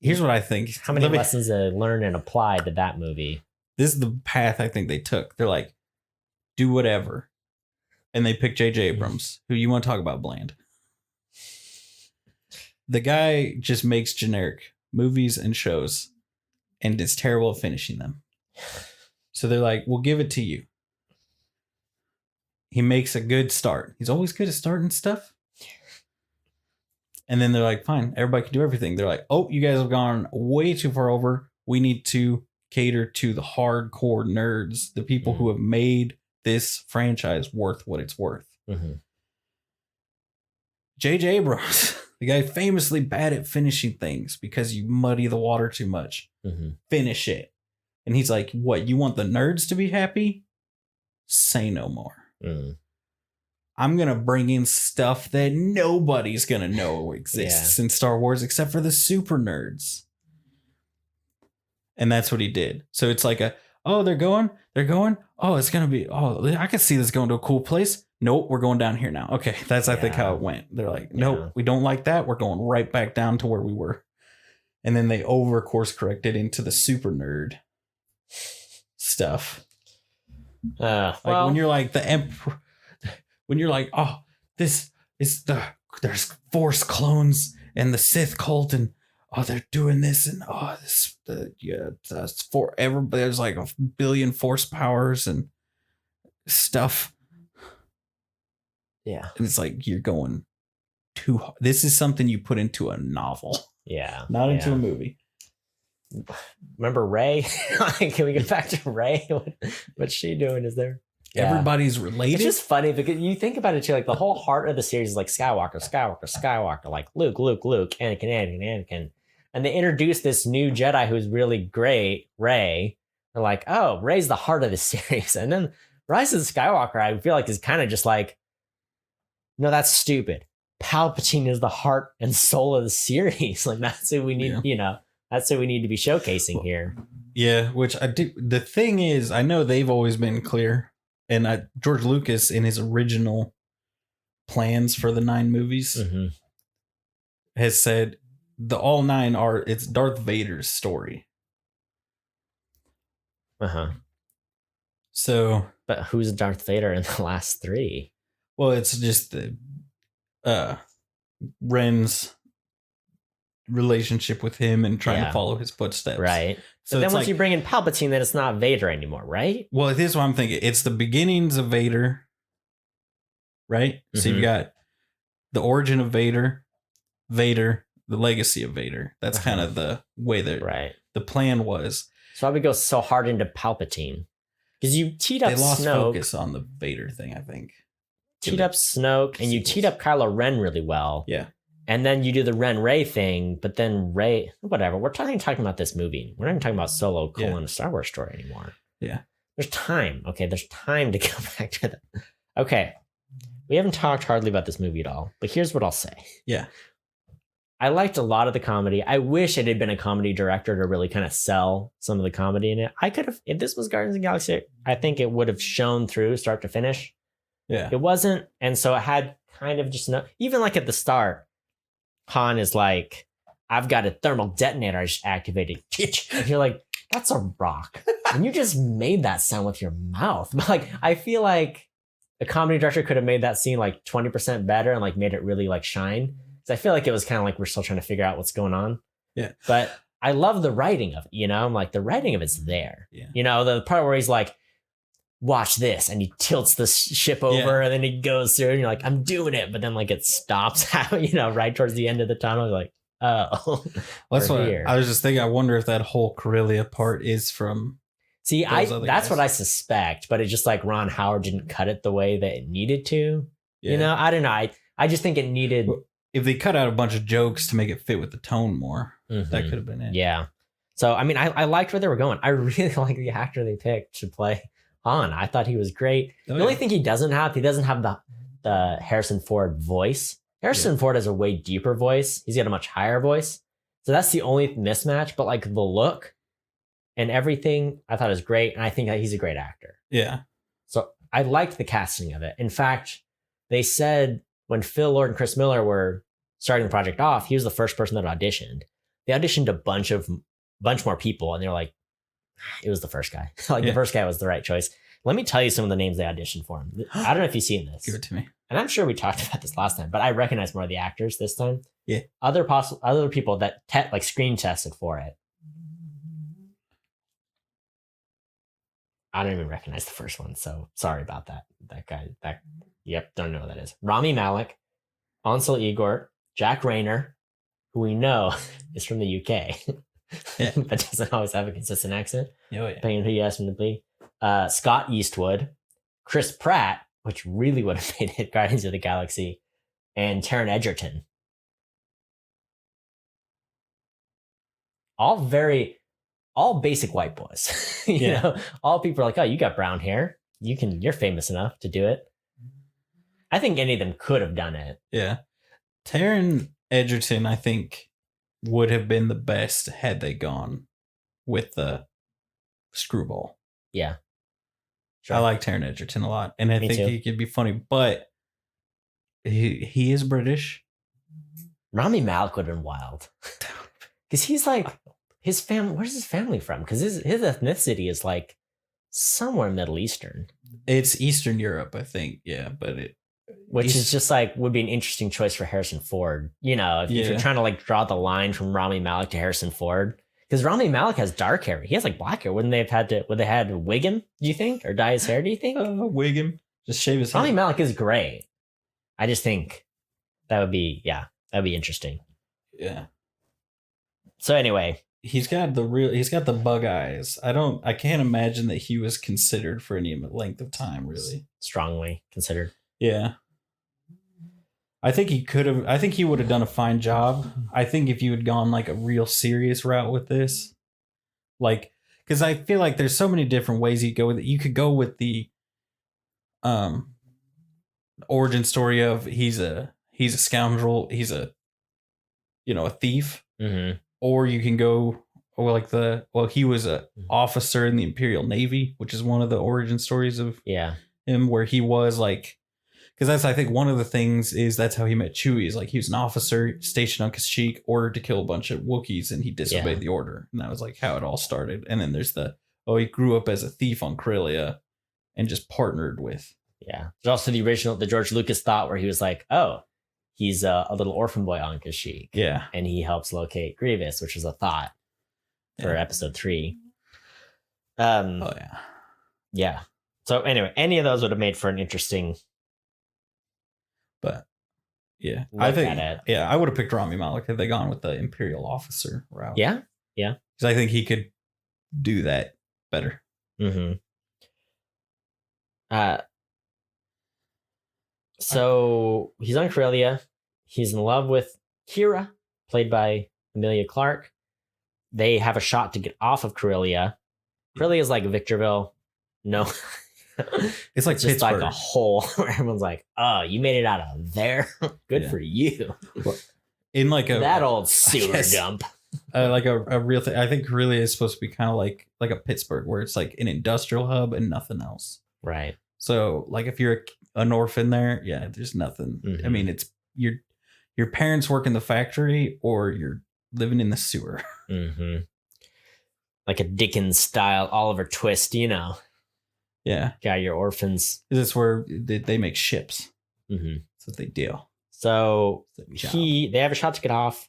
Here's what I think. How many lessons they learned and applied to that movie? This is the path I think they took. They're like, do whatever. And they picked J.J. Abrams, who you want to talk about bland. The guy just makes generic movies and shows and is terrible at finishing them. So they're like, we'll give it to you. He makes a good start. He's always good at starting stuff. And then they're like, fine, everybody can do everything. They're like, oh, you guys have gone way too far over. We need to cater to the hardcore nerds, the people who have made this franchise worth what it's worth. Mm-hmm. J.J. Abrams, the guy famously bad at finishing things because you muddy the water too much. Mm-hmm. Finish it. And he's like, what, you want the nerds to be happy? Say no more. Mm. I'm going to bring in stuff that nobody's going to know exists in Star Wars except for the super nerds. And that's what he did. So it's like they're going. Oh, it's going to be, I can see this going to a cool place. Nope, we're going down here now. Okay, that's, I think, how it went. They're like, nope, we don't like that. We're going right back down to where we were. And then they over course corrected into the super nerd stuff. When you're like the emperor, when you're like, oh, this is there's Force clones and the Sith cult, and they're doing this, and that's for everybody. There's like a billion Force powers and stuff. Yeah, and it's like you're going too. This is something you put into a novel. Yeah, not into a movie. Remember Rey? Can we get back to Rey? What's she doing? Is there? Yeah. Everybody's related. It's just funny because you think about it too. Like the whole heart of the series is like Skywalker, like Luke, Anakin, and they introduce this new Jedi who's really great, Rey. They're like, oh, Rey's the heart of the series, and then Rise of the Skywalker, I feel like is kind of just like, no, that's stupid. Palpatine is the heart and soul of the series. Like that's what we need, that's what we need to be showcasing here. Yeah, which I do. The thing is, I know they've always been clear, and George Lucas in his original plans for the 9 movies has said all 9 it's Darth Vader's story. So, but who's Darth Vader in the last 3? Well, it's just the Ren's relationship with him and trying to follow his footsteps. Right. So then once you bring in Palpatine, then it's not Vader anymore, right? Well, here's what I'm thinking. It's the beginnings of Vader, right? Mm-hmm. So you've got the origin of Vader, the legacy of Vader. That's kind of the way that the plan was. So why would we go so hard into Palpatine? Because you teed up Snoke. They lost focus on the Vader thing, I think. Teed up Snoke, and you teed up Kylo Ren really well. Yeah. And then you do the Ren-Rey thing, but then Rey, whatever. We're talking about this movie. We're not even talking about Solo, a Star Wars story anymore. Yeah. There's time. Okay, there's time to go back to that. Okay. We haven't talked hardly about this movie at all, but here's what I'll say. Yeah. I liked a lot of the comedy. I wish it had been a comedy director to really kind of sell some of the comedy in it. I could have, if this was Guardians of the Galaxy, I think it would have shown through start to finish. Yeah. It wasn't. And so it had kind of just even like at the start, Han is like, I've got a thermal detonator I just activated. And you're like, that's a rock. And you just made that sound with your mouth. But like, I feel like a comedy director could have made that scene like 20% better and like made it really like shine. Because I feel like it was kind of like we're still trying to figure out what's going on. Yeah. But I love the writing of it, I'm like, the writing of it's there. Yeah. The part where he's like, watch this, and he tilts the ship over and then he goes through and you're like, I'm doing it. But then like it stops, right towards the end of the tunnel. You're like, oh, that's what I was just thinking. I wonder if that whole Corellia part is from. See, that's what I suspect, but it's just like Ron Howard didn't cut it the way that it needed to. Yeah. I don't know. I just think it needed. If they cut out a bunch of jokes to make it fit with the tone more, that could have been it. Yeah. So I mean, I liked where they were going. I really like the actor they picked to play Han. I thought he was great. The only thing he doesn't have the Harrison Ford voice. Harrison Ford has a way deeper voice. He's got a much higher voice. So that's the only mismatch. But like the look and everything, I thought was great. And I think that he's a great actor. Yeah. So I liked the casting of it. In fact, they said when Phil Lord and Chris Miller were starting the project off, he was the first person that auditioned. They auditioned a bunch more people, and they're like, it was the first guy. The first guy was the right choice. Let me tell you some of the names they auditioned for him. I don't know if you've seen this. Give it to me. And I'm sure we talked about this last time, but I recognize more of the actors this time. Yeah. Other people that screen tested for it. I don't even recognize the first one, so sorry about that. That guy. Don't know who that is. Rami Malek, Ansel Elgort, Jack Rayner, who we know is from the UK. But doesn't always have a consistent accent. Oh, yeah. Depending on who you ask him to be. Scott Eastwood, Chris Pratt, which really would have made it Guardians of the Galaxy, and Taron Egerton. All basic white boys. you know, all people are like, oh, you got brown hair. You're famous enough to do it. I think any of them could have done it. Yeah. Taron Egerton, I think, would have been the best had they gone with the screwball. Yeah. Sure. I like Taron Egerton a lot. And I think too. he could be funny, but he is British. Rami Malek would have been wild. Because he's like, his family, where's his family from? Because his ethnicity is like somewhere Middle Eastern. It's Eastern Europe, I think. Yeah, but which is just like would be an interesting choice for Harrison Ford. You know, if you're trying to like draw the line from Rami Malek to Harrison Ford, because Rami Malek has dark hair, he has like black hair. Would they had to wig him? Do you think, or dye his hair? Do you think? Wig him, just shave his head. Rami Malek is gray. I just think that'd be interesting. Yeah. So anyway, he's got the bug eyes. I can't imagine that he was considered for any length of time, really. Strongly considered. Yeah. I think he would have done a fine job. I think if you had gone like a real serious route with this, like, because I feel like there's so many different ways you go with it. You could go with the origin story of he's a scoundrel, he's a thief, or you can go like he was a officer in the Imperial Navy, which is one of the origin stories of him, where he was like. Because that's, I think, one of the things is that's how he met Chewie. Is like he was an officer stationed on Kashyyyk, ordered to kill a bunch of Wookiees, and he disobeyed the order. And that was like how it all started. And then there's he grew up as a thief on Corellia and just partnered with. Yeah. There's also the George Lucas thought where he was like, oh, he's a little orphan boy on Kashyyyk. Yeah. And he helps locate Grievous, which was a thought for episode 3. Yeah. So anyway, any of those would have made for an interesting. But yeah, I think I would have picked Rami Malek had they gone with the Imperial officer route. Yeah. Because I think he could do that better. So he's on Corellia. He's in love with Kira, played by Emilia Clarke. They have a shot to get off of Corellia. Corellia is like Victorville. No. It's like just Pittsburgh. like a hole where everyone's like, oh, you made it out of there. Good for you. In like that old sewer dump. Like a real thing. I think Corellia is supposed to be kind of like a Pittsburgh, where it's like an industrial hub and nothing else. Right. So like if you're an orphan there, there's nothing. I mean, it's your parents work in the factory or you're living in the sewer. Like a Dickens style Oliver Twist, Yeah. Got your orphans. This is where they make ships. That's what they do. So they have a shot to get off.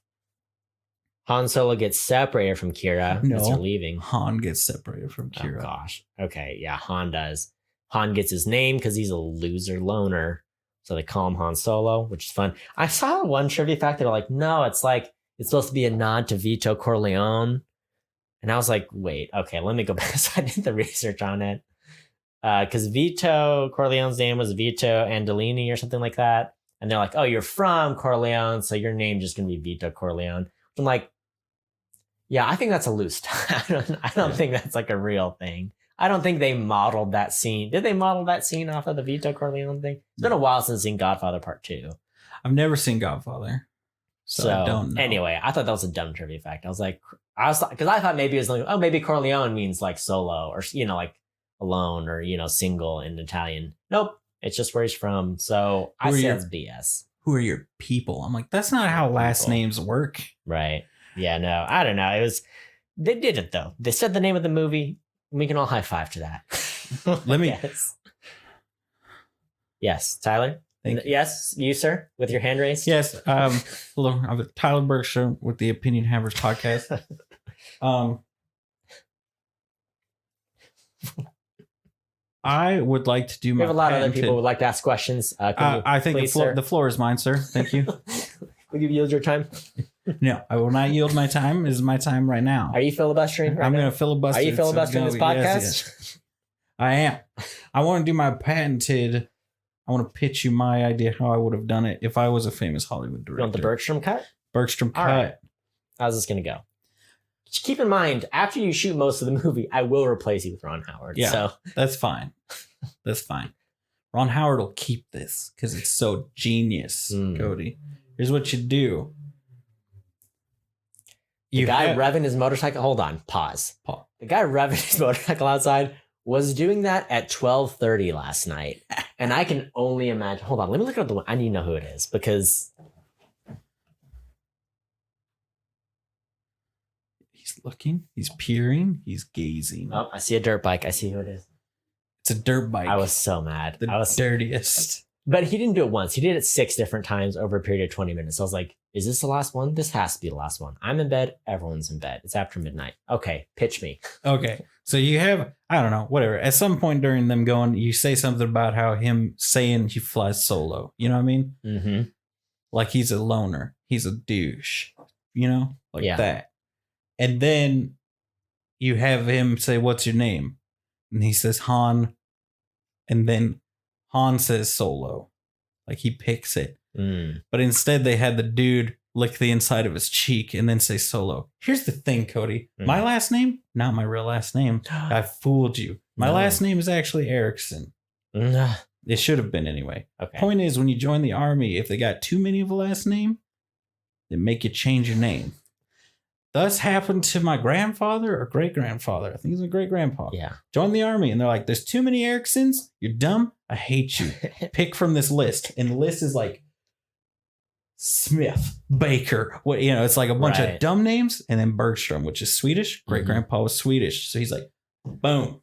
Han Solo gets separated from Kira as they're leaving. Han gets separated from Kira. Oh, gosh. Okay. Yeah, Han does. Han gets his name because he's a loser loner. So they call him Han Solo, which is fun. I saw one trivia fact that are like, no, it's supposed to be a nod to Vito Corleone. And I was like, wait, okay, let me go back. So I did the research on it. Because Vito Corleone's name was Vito Andolini or something like that. And they're like, oh, you're from Corleone, so your name's just going to be Vito Corleone. I'm like, yeah, I think that's a loose tie. I don't think that's like a real thing. I don't think they modeled that scene. Did they model that scene off of the Vito Corleone thing? It's been a while since I've seen Godfather Part 2. I've never seen Godfather. So I don't know. Anyway, I thought that was a dumb trivia fact. Because I thought maybe it was like, oh, maybe Corleone means like solo or, like alone or, single in Italian. Nope. It's just where he's from. So I say it's BS. Who are your people? I'm like, that's not how last names work. Right. Yeah, no, I don't know. They did it though. They said the name of the movie. We can all high five to that. Let me. Yes, Tyler. Thank you. Yes, you, sir, with your hand raised. Yes. Hello, I'm Tyler Bergstrom with the Opinion Hammers podcast. I would like to do we have a lot of other people who would like to ask questions. I think the floor is mine, sir. Thank you. Will you yield your time? No, I will not yield my time. This is my time right now. Are you filibustering? I'm going to filibuster. Are you filibustering this podcast? Yes. I am. I want to do my patented. I want to pitch you my idea how I would have done it if I was a famous Hollywood director. You want the Bergstrom cut? Bergstrom All cut. right. How's this going to go? Just keep in mind, after you shoot most of the movie, I will replace you with Ron Howard. Yeah. So That's fine. That's fine. Ron Howard will keep this because it's so genius, Cody. Here's what you do. The guy revving his motorcycle. Hold on. Pause. The guy revving his motorcycle outside was doing that at 12:30 last night. And I can only imagine. Hold on. Let me look at the one. I need to know who it is because he's looking, he's peering, he's gazing. oh, I see a dirt bike. I see who it is. It's a dirt bike. I was so mad. The I was dirtiest. But he didn't do it once. He did it 6 different times over a period of 20 minutes. So I was like, is this the last one? This has to be the last one. I'm in bed. Everyone's in bed. It's after midnight. Okay, pitch me. Okay. So you have, I don't know, whatever. At some point during them going, you say something about how him saying he flies solo. You know what I mean? Mm-hmm. Like he's a loner. He's a douche. You know? Like Yeah. that. And then you have him say, what's your name? And he says Han. And then Han says solo. Like he picks it. But instead they had the dude lick the inside of his cheek and then say solo. Here's the thing, Cody. My last name, not my real last name. I fooled you. My last name is actually Erickson. It should have been anyway. Okay. Point is, when you join the army, if they got too many of a last name, they make you change your name. Thus happened to my grandfather or great grandfather. I think he's a great grandpa. Yeah. Join the army and they're like, there's too many Ericksons. You're dumb. I hate you. Pick from this list. And the list is like Smith, Baker. What, you know, it's like a bunch of dumb names. And then Bergstrom, which is Swedish. Great grandpa was Swedish. So he's like, boom.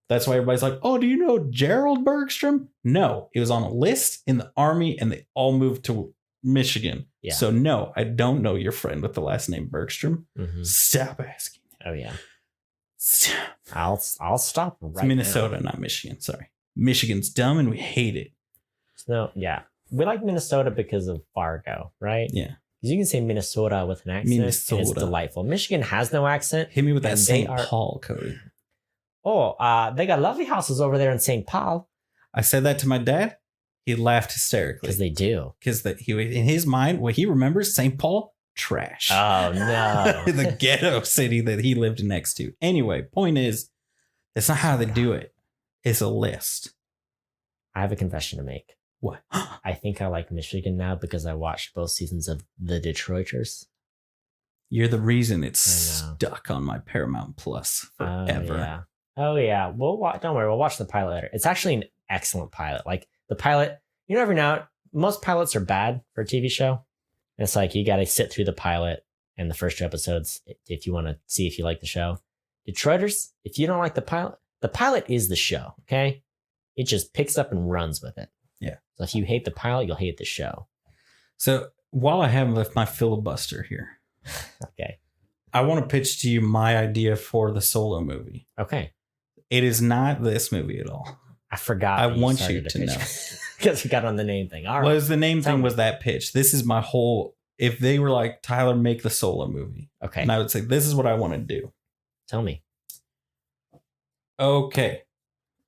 That's why everybody's like, oh, do you know Gerald Bergstrom? No, it was on a list in the army and they all moved to Michigan. Yeah. So no, I don't know your friend with the last name Bergstrom. Stop asking. Oh yeah. Stop. I'll stop right It's Minnesota, not Michigan. Sorry. Michigan's dumb and we hate it. No, yeah. We like Minnesota because of Fargo, right? Yeah. Because you can say Minnesota with an accent. Minnesota. And it's delightful. Michigan has no accent. Hit me with that And St. they are- Paul, Cody. Oh, they got lovely houses over there in St. Paul. I said that to my dad. He laughed hysterically. Because they do. Because he in his mind, what he remembers, St. Paul, trash. Oh, no. The ghetto city that he lived next to. Anyway, point is, that's not how they do it. It's a list. I have a confession to make. What? I think I like Michigan now because I watched both seasons of The Detroiters. You're the reason it's I know. stuck on my Paramount Plus forever. Oh, yeah. Don't worry. We'll watch the pilot later. It's actually an excellent pilot. Like, the pilot, you know, every now, most pilots are bad for a TV show. And it's like, you got to sit through the pilot and the first 2 episodes if you want to see if you like the show. Detroiters, if you don't like the pilot is the show, okay? It just picks up and runs with it. Yeah. So if you hate the pilot, you'll hate the show. So while I have left my filibuster here, Okay. I want to pitch to you my idea for the solo movie. Okay. It is not this movie at all. I forgot. I that want started you to to pitch. know. Because we got on the name thing. All right. Was the name Tell thing me. was that pitch. This is my whole, if they were like, Tyler, make the solo movie. Okay. And I would say, this is what I want to do. Tell me. Okay.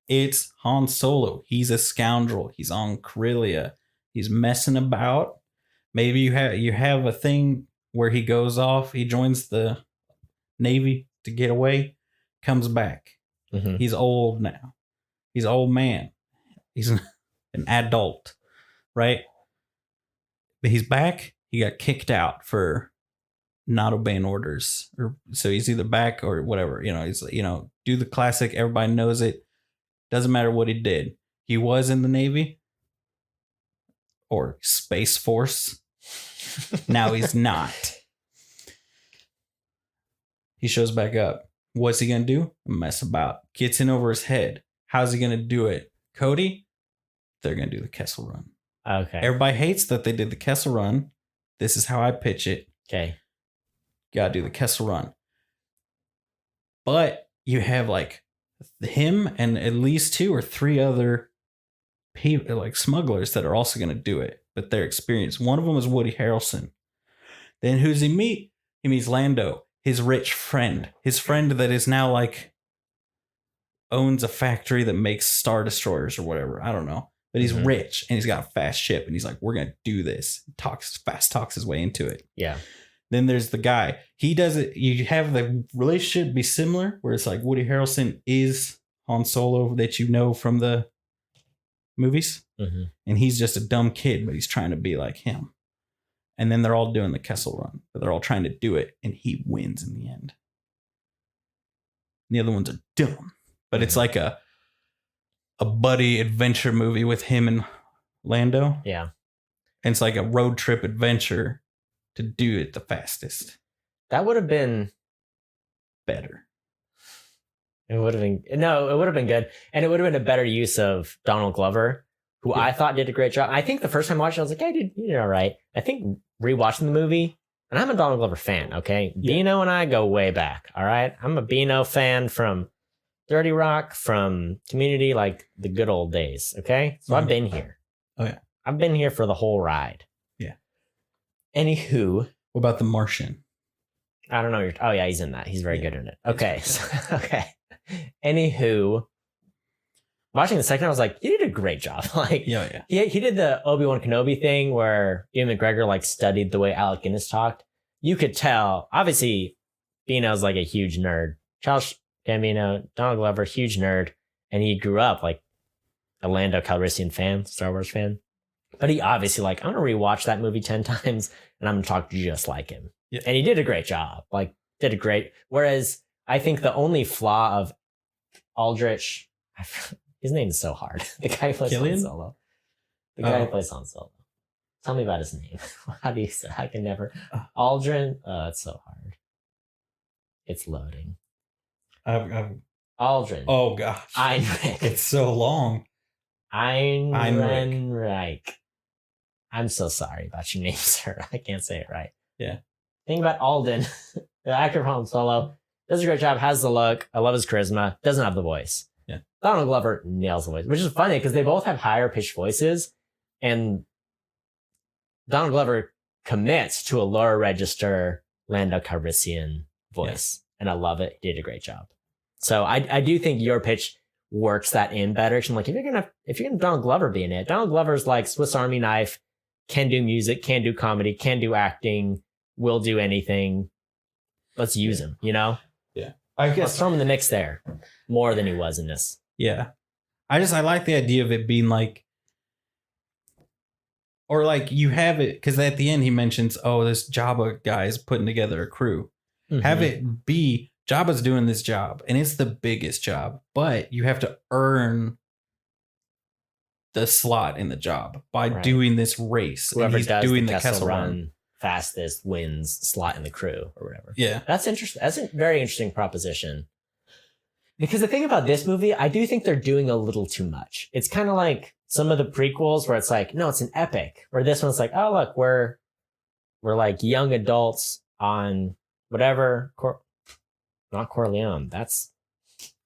It's Han Solo. He's a scoundrel. He's on Corellia. He's messing about. Maybe you have a thing where he goes off. He joins the Navy to get away. Comes back. Mm-hmm. He's old now. He's an old man. He's an adult, right? But he's back. He got kicked out for not obeying orders, or so he's either back or whatever. You know, he's do the classic. Everybody knows it. Doesn't matter what he did. He was in the Navy or Space Force. Now he's not. He shows back up. What's he going to do? Mess about. Gets in over his head. How's he going to do it? Cody, they're going to do the Kessel Run. Okay. Everybody hates that they did the Kessel Run. This is how I pitch it. Okay. Got to do the Kessel Run. But you have like him and at least 2 or 3 other people, like smugglers, that are also going to do it, but they're experienced. One of them is Woody Harrelson. Then who's he meet? He meets Lando, his rich friend, his friend that is now like owns a factory that makes Star Destroyers or whatever. I don't know. But he's rich and he's got a fast ship and he's like, we're going to do this. Talks his way into it. Yeah. Then there's the guy. He does it. You have the relationship be similar where it's like Woody Harrelson is Han Solo that you know from the movies. Mm-hmm. And he's just a dumb kid, but he's trying to be like him. And then they're all doing the Kessel Run, but they're all trying to do it. And he wins in the end. And the other ones are dumb. But it's like a buddy adventure movie with him and Lando. Yeah. And it's like a road trip adventure to do it the fastest. That would have been better. It would have been good. And it would have been a better use of Donald Glover, who I thought did a great job. I think the first time I watched it, I was like, hey, dude, you did all right. I think rewatching the movie, and I'm a Donald Glover fan, okay? Yeah. Beano and I go way back, all right? I'm a Beano fan from 30 Rock, from Community, like the good old days, okay? So I've been here. Oh, yeah. I've been here for the whole ride. Yeah. Anywho. What about The Martian? I don't know. Oh, yeah, he's in that. He's very good in it. Okay. Okay. Anywho. Watching the second, I was like, he did a great job. Like, yeah. He did the Obi-Wan Kenobi thing where Ewan McGregor like studied the way Alec Guinness talked. You could tell, obviously, Beano's like a huge nerd. Charles Gambino, Donald Glover, huge nerd. And he grew up like a Lando Calrissian fan, Star Wars fan. But he obviously like, I'm going to rewatch that movie 10 times and I'm going to talk just like him. Yeah. And he did a great job. Like, did a great. Whereas I think the only flaw of Aldrich, his name is so hard. The guy who plays Han Solo. The guy who plays Han Solo. Tell me about his name. How do you say? I can never. Aldrin. It's so hard. It's loading. Aldrin. Oh gosh. Heinrich. It's so long. Heinrich. I'm so sorry about your name, sir. I can't say it right. Yeah. Think about Alden, the actor of Han Solo. Does a great job. Has the look. I love his charisma. Doesn't have the voice. Yeah. Donald Glover nails the voice, which is funny because they both have higher pitched voices, and Donald Glover commits to a lower register Lando Calrissian voice, and I love it. He did a great job. So I do think your pitch works that in better. I'm like, if you're gonna Donald Glover be in it, Donald Glover's like Swiss Army knife, can do music, can do comedy, can do acting, will do anything. Let's use him, you know? Yeah. I guess let's throw him in the mix there more than he was in this. Yeah. I like the idea of it being like, or like you have it, because at the end he mentions, oh, this Jabba guy is putting together a crew. Mm-hmm. Have it be Jabba's doing this job, and it's the biggest job, but you have to earn the slot in the job by doing this race. Whoever and he's does doing the Kessel Run fastest wins slot in the crew or whatever. Yeah. That's interesting. That's a very interesting proposition. Because the thing about this movie, I do think they're doing a little too much. It's kind of like some of the prequels where it's like, no, it's an epic. Where this one's like, oh, look, we're like young adults on whatever. Not Corleone. That's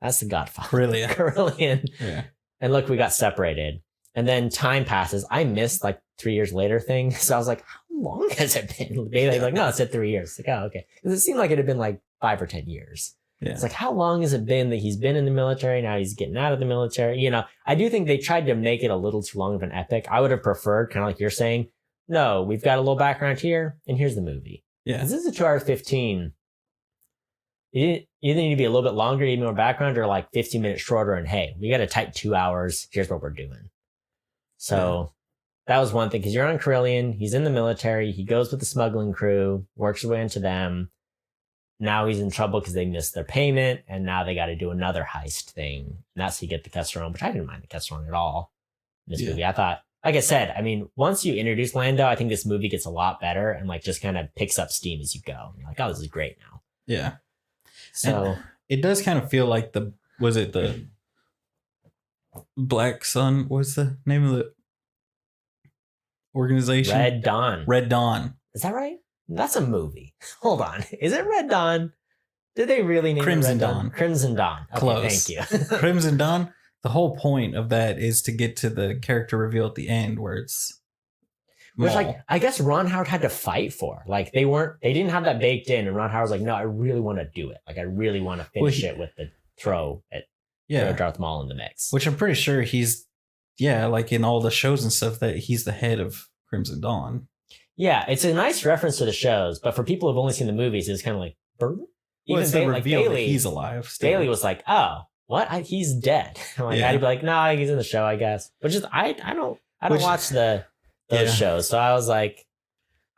the Godfather. Corleone. Yeah. And look, we got separated. And then time passes. I missed like 3 years later thing. So I was like, how long has it been? They like, no, it said 3 years. Like, oh, okay. Because it seemed like it had been like 5 or 10 years. Yeah. It's like, how long has it been that he's been in the military? Now he's getting out of the military. You know, I do think they tried to make it a little too long of an epic. I would have preferred, kind of like you're saying, no, we've got a little background here, and here's the movie. Yeah. This is a 2 hour 15. You either need to be a little bit longer, need more background, or like 15 minutes shorter. And hey, we got a tight 2 hours. Here's what we're doing. So that was one thing, because you're on Corellian. He's in the military. He goes with the smuggling crew, works his way into them. Now he's in trouble because they missed their payment, and now they got to do another heist thing. And that's how you get the Kessel Run, which I didn't mind the Kessel Run at all in this movie. I thought, like I said, I mean, once you introduce Lando, I think this movie gets a lot better and like just kind of picks up steam as you go. You're like, oh, this is great now. Yeah. So and it does kind of feel like the Black Sun? What's the name of the organization? Red Dawn. Red Dawn. Is that right? That's a movie. Hold on. Is it Red Dawn? Did they really name Crimson it Red Dawn? Dawn? Crimson Dawn. Okay, Close. Thank you. Crimson Dawn. The whole point of that is to get to the character reveal at the end where it's which, like, I guess Ron Howard had to fight for. Like, they didn't have that baked in, and Ron Howard was like, no, I really want to do it. Like, I really want to finish it with the throw at Yeah. throw Darth Maul in the mix. Which I'm pretty sure he's, like in all the shows and stuff, that he's the head of Crimson Dawn. Yeah, it's a nice reference to the shows, but for people who've only seen the movies, it's kind of like, Well, it's the reveal that Bailey, he's alive. Still. Bailey was like, "Oh, what? He's dead." Like Yeah. I'd be like, "No, he's in the show, I guess." But just I don't watch those Yeah. shows, so I was like,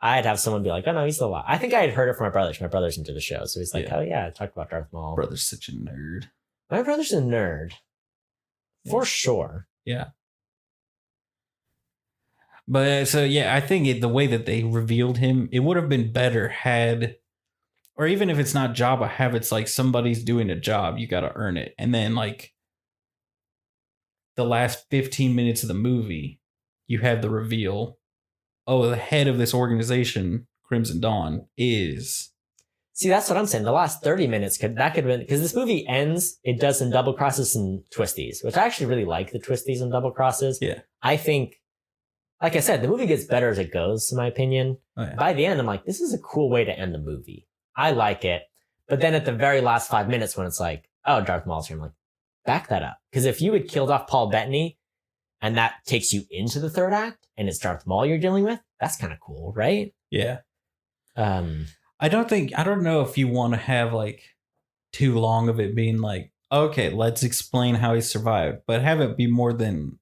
I'd have someone be like, "Oh no, he's still alive." I think I had heard it from my brother. My brother's into the show, so he's like, Yeah. "Oh yeah, talk about Darth Maul." Brother's such a nerd. My brother's a nerd, for sure. Yeah. But so yeah, I think the way that they revealed him, it would have been better had, or even if it's not Jabba, have it's like somebody's doing a job, you got to earn it, and then like the last 15 minutes of the movie, you have the reveal. Oh, the head of this organization, Crimson Dawn, is. See, that's what I'm saying. The last 30 minutes could have been, because this movie ends, it does some double crosses and twisties, which I actually really like the twisties and double crosses. Yeah. I think, like I said, the movie gets better as it goes, in my opinion. Oh, yeah. By the end, I'm like, this is a cool way to end the movie. I like it. But then at the very last 5 minutes, when it's like, oh, Darth Maul's here, I'm like, back that up. Because if you had killed off Paul Bettany and that takes you into the third act and it's Darth Maul you're dealing with, that's kind of cool, right? Yeah. I don't know if you want to have like too long of it being like, okay, let's explain how he survived, but have it be more than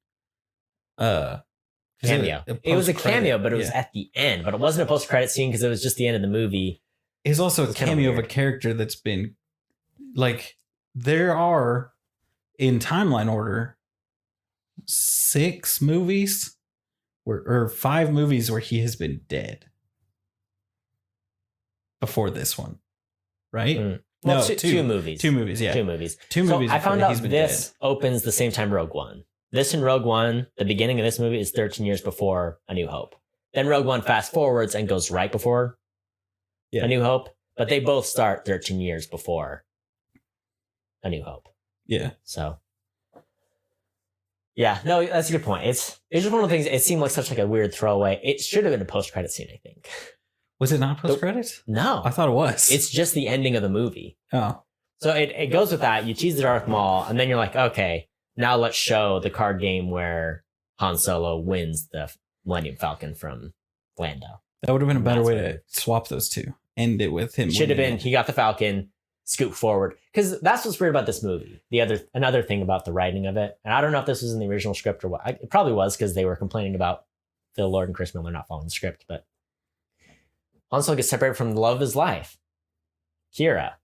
cameo. It was a cameo, but it was at the end. But it wasn't a post-credit scene because it was just the end of the movie. It's also a cameo of a weird. character that's been like, there are in timeline order 6 movies or 5 movies where he has been dead before this one, right? Well, No, two movies. 2 movies, yeah. 2 movies. 2 movies. So I found before out he's been this dead. opens the same time Rogue One. This and Rogue One, the beginning of this movie is 13 years before A New Hope. Then Rogue One fast forwards and goes right before A New Hope. But they both start 13 years before A New Hope. Yeah. So, yeah, no, that's a good point. It's just one of the things. It seemed like such like a weird throwaway. It should have been a post-credit scene, I think. Was it not post credits? No, I thought it was. it's just the ending of the movie. Oh. So it goes with that. You tease the Darth Maul, and then you're like, okay, now let's show the card game where Han Solo wins the Millennium Falcon from Lando. That would have been a better That's way weird. to swap those two. End it with him. Should have winning been he got the Falcon, scoot forward, because that's what's weird about this movie. Another thing about the writing of it, and I don't know if this was in the original script or what. It probably was because they were complaining about Phil Lord and Chris Miller not following the script. But Han Solo gets separated from the love of his life, Kira,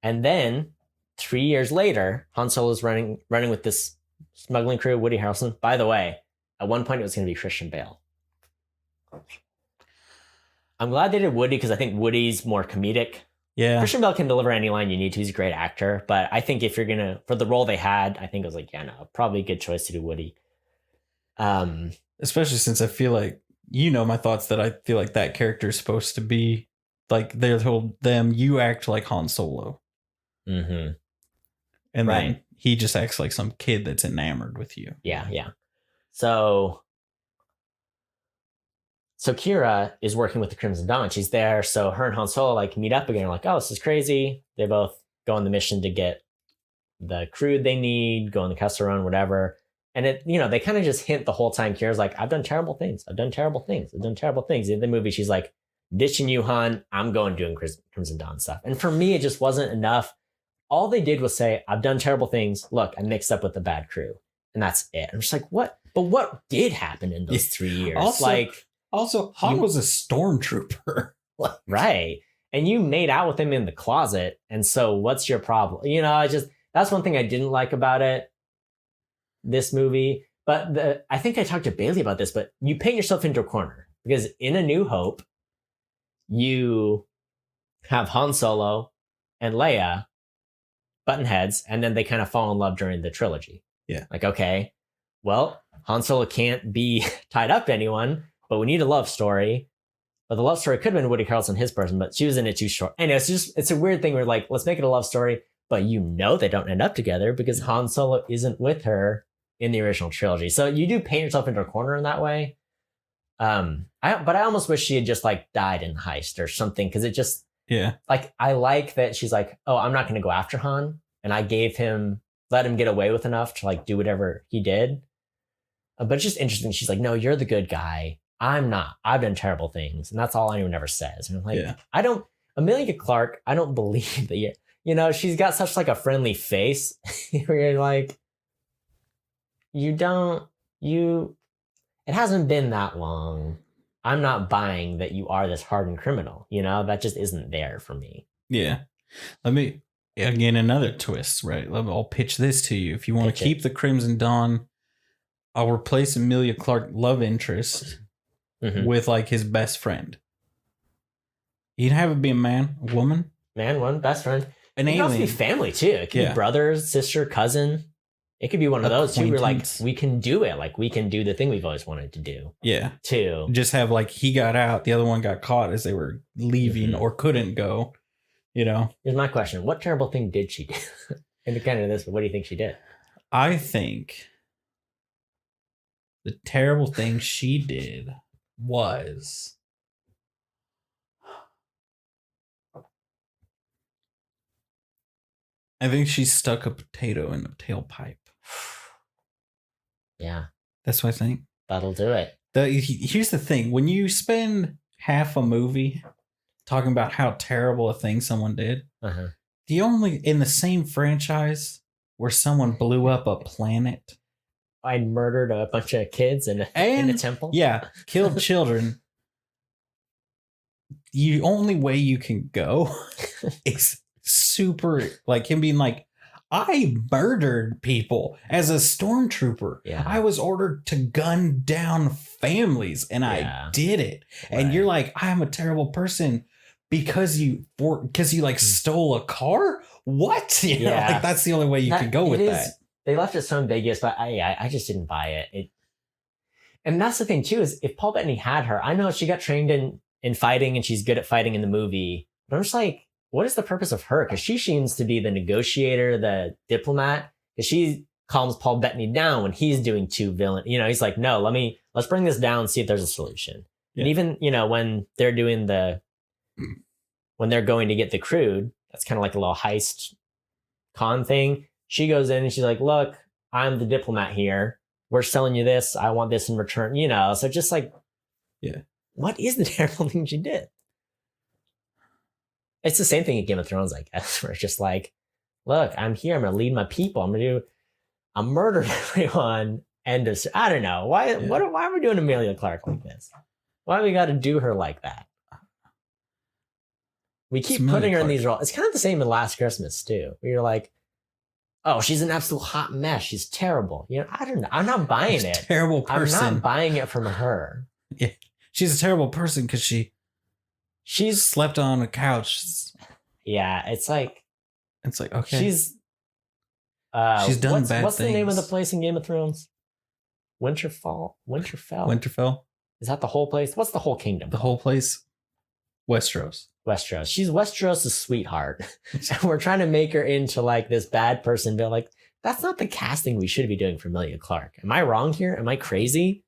and then 3 years later, Han Solo is running with this smuggling crew, Woody Harrelson. By the way, at one point it was going to be Christian Bale. I'm glad they did Woody because I think Woody's more comedic. Yeah. Christian Bale can deliver any line you need to. He's a great actor. But I think if you're going to, for the role they had, I think it was like, yeah, no, probably a good choice to do Woody. Especially since I feel like, my thoughts that I feel like that character is supposed to be like they told them, you act like Han Solo. Mm-hmm. And Right. then he just acts like some kid that's enamored with you. Yeah. So Kira is working with the Crimson Dawn. She's there. So her and Han Solo like meet up again. Like, oh, this is crazy. They both go on the mission to get the crude they need, go on the Kessel Run, whatever. And they kind of just hint the whole time. Kira's like, I've done terrible things. In the movie, she's like, ditching you, Han. I'm going doing Crimson Dawn stuff. And for me, it just wasn't enough. All they did was say, I've done terrible things. Look, I mixed up with the bad crew. And that's it. I'm just like, what? But what did happen in those 3 years? Also, Han was a stormtrooper. Right. And you made out with him in the closet. And so what's your problem? That's one thing I didn't like about it, this movie. But I think I talked to Bailey about this, but you paint yourself into a corner because in A New Hope, you have Han Solo and Leia button heads, and then they kind of fall in love during the trilogy. Yeah. Like, okay, well, Han Solo can't be tied up to anyone, but we need a love story. But the love story could have been Woody Harrelson, his person, but she was in it too short. And it's a weird thing where like, let's make it a love story, but they don't end up together because Han Solo isn't with her in the original trilogy. So you do paint yourself into a corner in that way. But I almost wish she had just like died in the heist or something. Cause it just, Yeah. like, I like that she's like, oh, I'm not going to go after Han. And I gave him let him get away with enough to like do whatever he did. But it's just interesting. She's like, no, you're the good guy. I'm not. I've done terrible things. And that's all anyone ever says. And I'm like, Yeah. Amelia Clark, I don't believe that she's got such like a friendly face where you're like, it hasn't been that long. I'm not buying that you are this hardened criminal. That just isn't there for me. Yeah. Let me, again, another twist, right? I'll pitch this to you. If you want to keep the Crimson Dawn, I'll replace Amelia Clark love interest with like his best friend. You'd have it be a man, a woman. Man, one, best friend. An it alien. It could also be family too. It could be brothers, sister, cousin. It could be one of those too. We're like, we can do it. Like we can do the thing we've always wanted to do. Yeah. Too. Just have like he got out, the other one got caught as they were leaving or couldn't go. Here's my question: what terrible thing did she do? Independent of this, but what do you think she did? I think the terrible thing she did was I think she stuck a potato in the tailpipe. Yeah. That's what I think. That'll do it. Here's the thing. When you spend half a movie talking about how terrible a thing someone did, the only in the same franchise where someone blew up a planet, I murdered a bunch of kids in a temple. Yeah, killed children. The only way you can go is super like him being like, I murdered people as a stormtrooper. Yeah. I was ordered to gun down families and I did it. Right. And you're like, I'm a terrible person because you like stole a car? What? Like that's the only way you can go with that. They left it so ambiguous, but I just didn't buy it. And that's the thing too, is if Paul Bettany had her, I know she got trained in fighting and she's good at fighting in the movie, but I'm just like, what is the purpose of her? Because she seems to be the negotiator, the diplomat. Because she calms Paul Bettany down when he's doing too villain. He's like, no, let's bring this down and see if there's a solution. Yeah. And even, when they're doing when they're going to get the crude, that's kind of like a little heist con thing. She goes in and she's like, look, I'm the diplomat here. We're selling you this. I want this in return, So just like, what is the terrible thing she did? It's the same thing in Game of Thrones, I guess, where it's just like, look, I'm here. I'm going to lead my people. I'm murder everyone. End of, I don't know. Why are we doing Amelia Clark like this? Why we got to do her like that? We keep putting her in these roles. It's kind of the same in Last Christmas, too. Where you're like, oh, she's an absolute hot mess. She's terrible. I don't know. I'm not buying it. Terrible person. I'm not buying it from her. Yeah. She's a terrible person because she's slept on a couch. Yeah, it's like okay. She's done bad things. What's the name of the place in Game of Thrones? Winterfell. Is that the whole place? What's the whole kingdom? The whole place? Westeros. She's Westeros' sweetheart. And we're trying to make her into like this bad person, but like that's not the casting we should be doing for Amelia Clark. Am I wrong here? Am I crazy?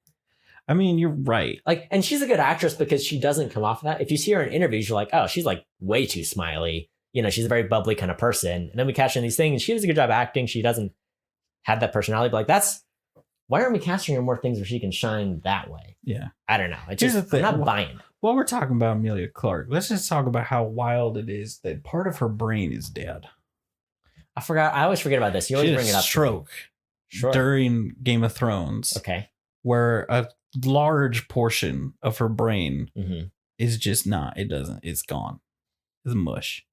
I mean, you're right. Like, and she's a good actress because she doesn't come off of that. If you see her in interviews, you're like, oh, she's like way too smiley. She's a very bubbly kind of person. And then we catch her in these things and she does a good job acting. She doesn't have that personality. But like, why aren't we casting her in more things where she can shine that way? Yeah. I don't know. I'm not buying it. While we're talking about Amelia Clark, let's just talk about how wild it is that part of her brain is dead. I forgot. I always forget about this. You always bring it up. Stroke during Game of Thrones. Okay. Where a large portion of her brain is just not. It's gone. It's mush.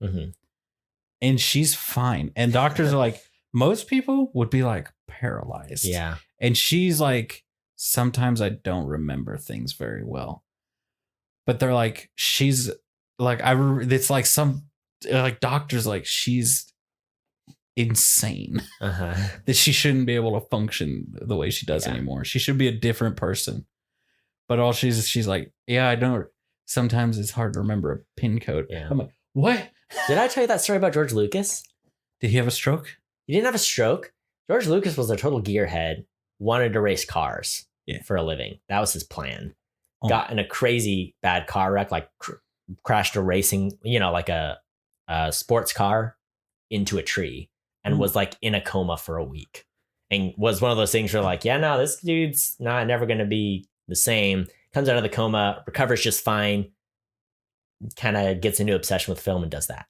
And she's fine. And doctors are like, most people would be like paralyzed. Yeah. And she's like, sometimes I don't remember things very well. But they're like, she's like, it's like some like doctors like she's insane that she shouldn't be able to function the way she does anymore. She should be a different person. But all she's like, I don't. Sometimes it's hard to remember a pin code. Yeah. I'm like, what? Did I tell you that story about George Lucas? Did he have a stroke? He didn't have a stroke. George Lucas was a total gearhead, wanted to race cars for a living. That was his plan. Got in a crazy bad car wreck, like crashed a racing, like a sports car into a tree. and was like in a coma for a week, and was one of those things where like, yeah, no, this dude's never going to be the same. Comes out of the coma, recovers just fine, kind of gets into obsession with film and does that.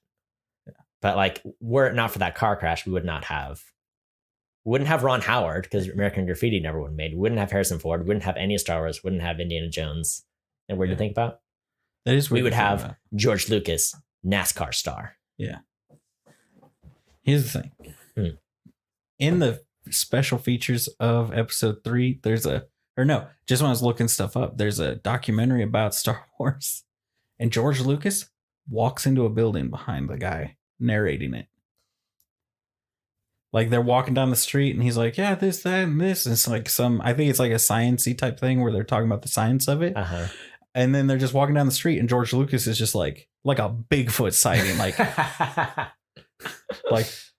Yeah. But like, were it not for that car crash, we wouldn't have Ron Howard, because American Graffiti never would have made. We wouldn't have Harrison Ford. We wouldn't have any Star Wars. Wouldn't have Indiana Jones. And weird to think about. That is weird. We would have George Lucas, NASCAR star. Yeah. Here's the thing. In the special features of episode 3, just when I was looking stuff up, there's a documentary about Star Wars, and George Lucas walks into a building behind the guy narrating it. Like, they're walking down the street and he's like, yeah, this, that, and this. And it's like I think it's like a science-y type thing where they're talking about the science of it. Uh-huh. And then they're just walking down the street and George Lucas is just like a Bigfoot sighting, like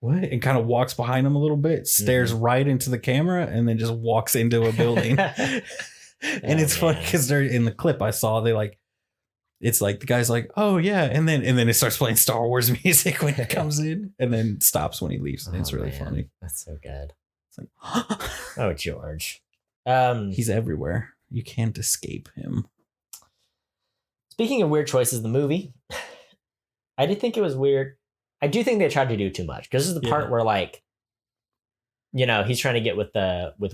what? And kind of walks behind him a little bit, stares right into the camera, and then just walks into a building. And it's funny because they're in the clip I saw, it's like the guy's like, oh yeah, and then it starts playing Star Wars music when he comes in, and then stops when he leaves. And it's really funny. That's so good. It's like, oh, George. He's everywhere. You can't escape him. Speaking of weird choices in the movie, I did think it was weird. I do think they tried to do too much, because this is the part where, like, he's trying to get with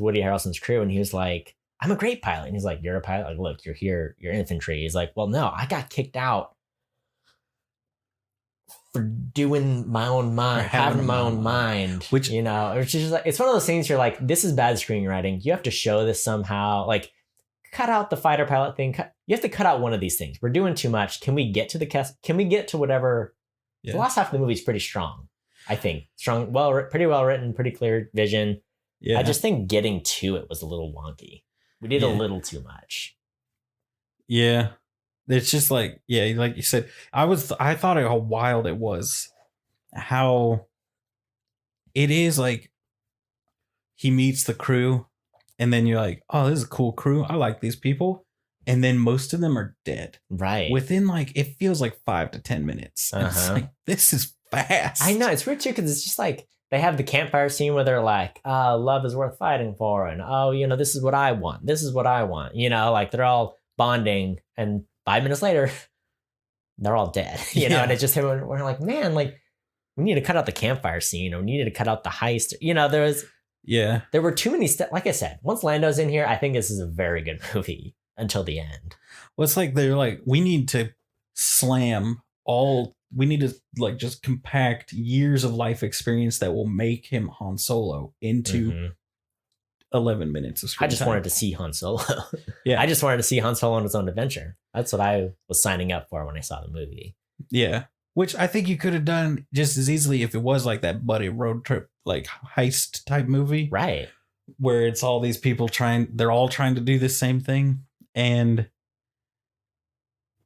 Woody Harrelson's crew, and he was like, I'm a great pilot. And he's like, you're a pilot? Like, look, you're here, you're infantry. He's like, well, no, I got kicked out for doing my own mind, having my own mind. Which, it's just like, it's one of those things you're like, this is bad screenwriting. You have to show this somehow. Like, cut out the fighter pilot thing. You have to cut out one of these things. We're doing too much. Can we get to Can we get to whatever? Yeah. The last half of the movie is pretty strong, I think. Strong, pretty well written, pretty clear vision. Yeah. I just think getting to it was a little wonky. We did a little too much. Yeah. It's just like, like you said, I thought how wild it was. How it is like he meets the crew, and then you're like, oh, this is a cool crew. I like these people. And then most of them are dead. Right. Within it feels like 5 to 10 minutes. Uh-huh. It's like, this is fast. I know. It's weird too, because it's just like, they have the campfire scene where they're like, love is worth fighting for. And, this is what I want. This is what I want. Like, they're all bonding. And 5 minutes later, they're all dead. Know, and it just, we're like, man, like, we need to cut out the campfire scene, or we needed to cut out the heist. There were too many steps. Like I said, once Lando's in here, I think this is a very good movie until the end. Well, it's like they're like, we need to just compact years of life experience that will make him Han Solo into 11 minutes of screen I just time. wanted to see Han Solo. Yeah. I just wanted to see Han Solo on his own adventure. That's what I was signing up for when I saw the movie. Yeah. Which I think you could have done just as easily if it was like that buddy road trip, like heist type movie. Right. Where it's all these people they're all trying to do the same thing. And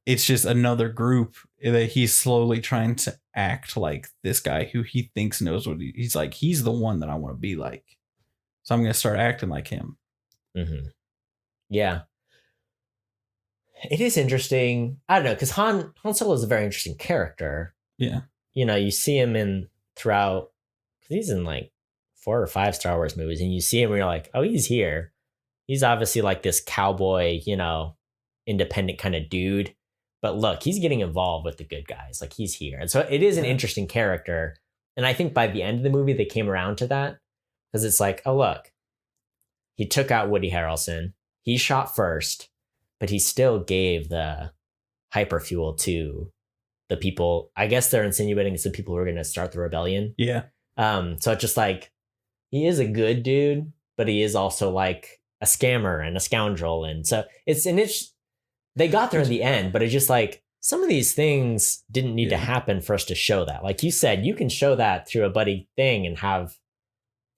it's just another group that he's slowly trying to act like this guy who he thinks knows what he's like. He's the one that I want to be like. So I'm going to start acting like him. Mm-hmm. Yeah. It is interesting. I don't know, because Han Solo is a very interesting character. Yeah. You see him throughout, because he's in like 4 or 5 Star Wars movies, and you see him where you're like, oh, he's here. He's obviously like this cowboy, independent kind of dude. But look, he's getting involved with the good guys. Like, he's here. And so it is an interesting character. And I think by the end of the movie, they came around to that. Because it's like, oh, look, he took out Woody Harrelson. He shot first, but he still gave the hyperfuel to the people. I guess they're insinuating it's the people who are going to start the rebellion. Yeah. So it's just like, he is a good dude, but he is also like a scammer and a scoundrel. And so they got there in the end, but it's just like, some of these things didn't need to happen for us to show that. Like you said, you can show that through a buddy thing and have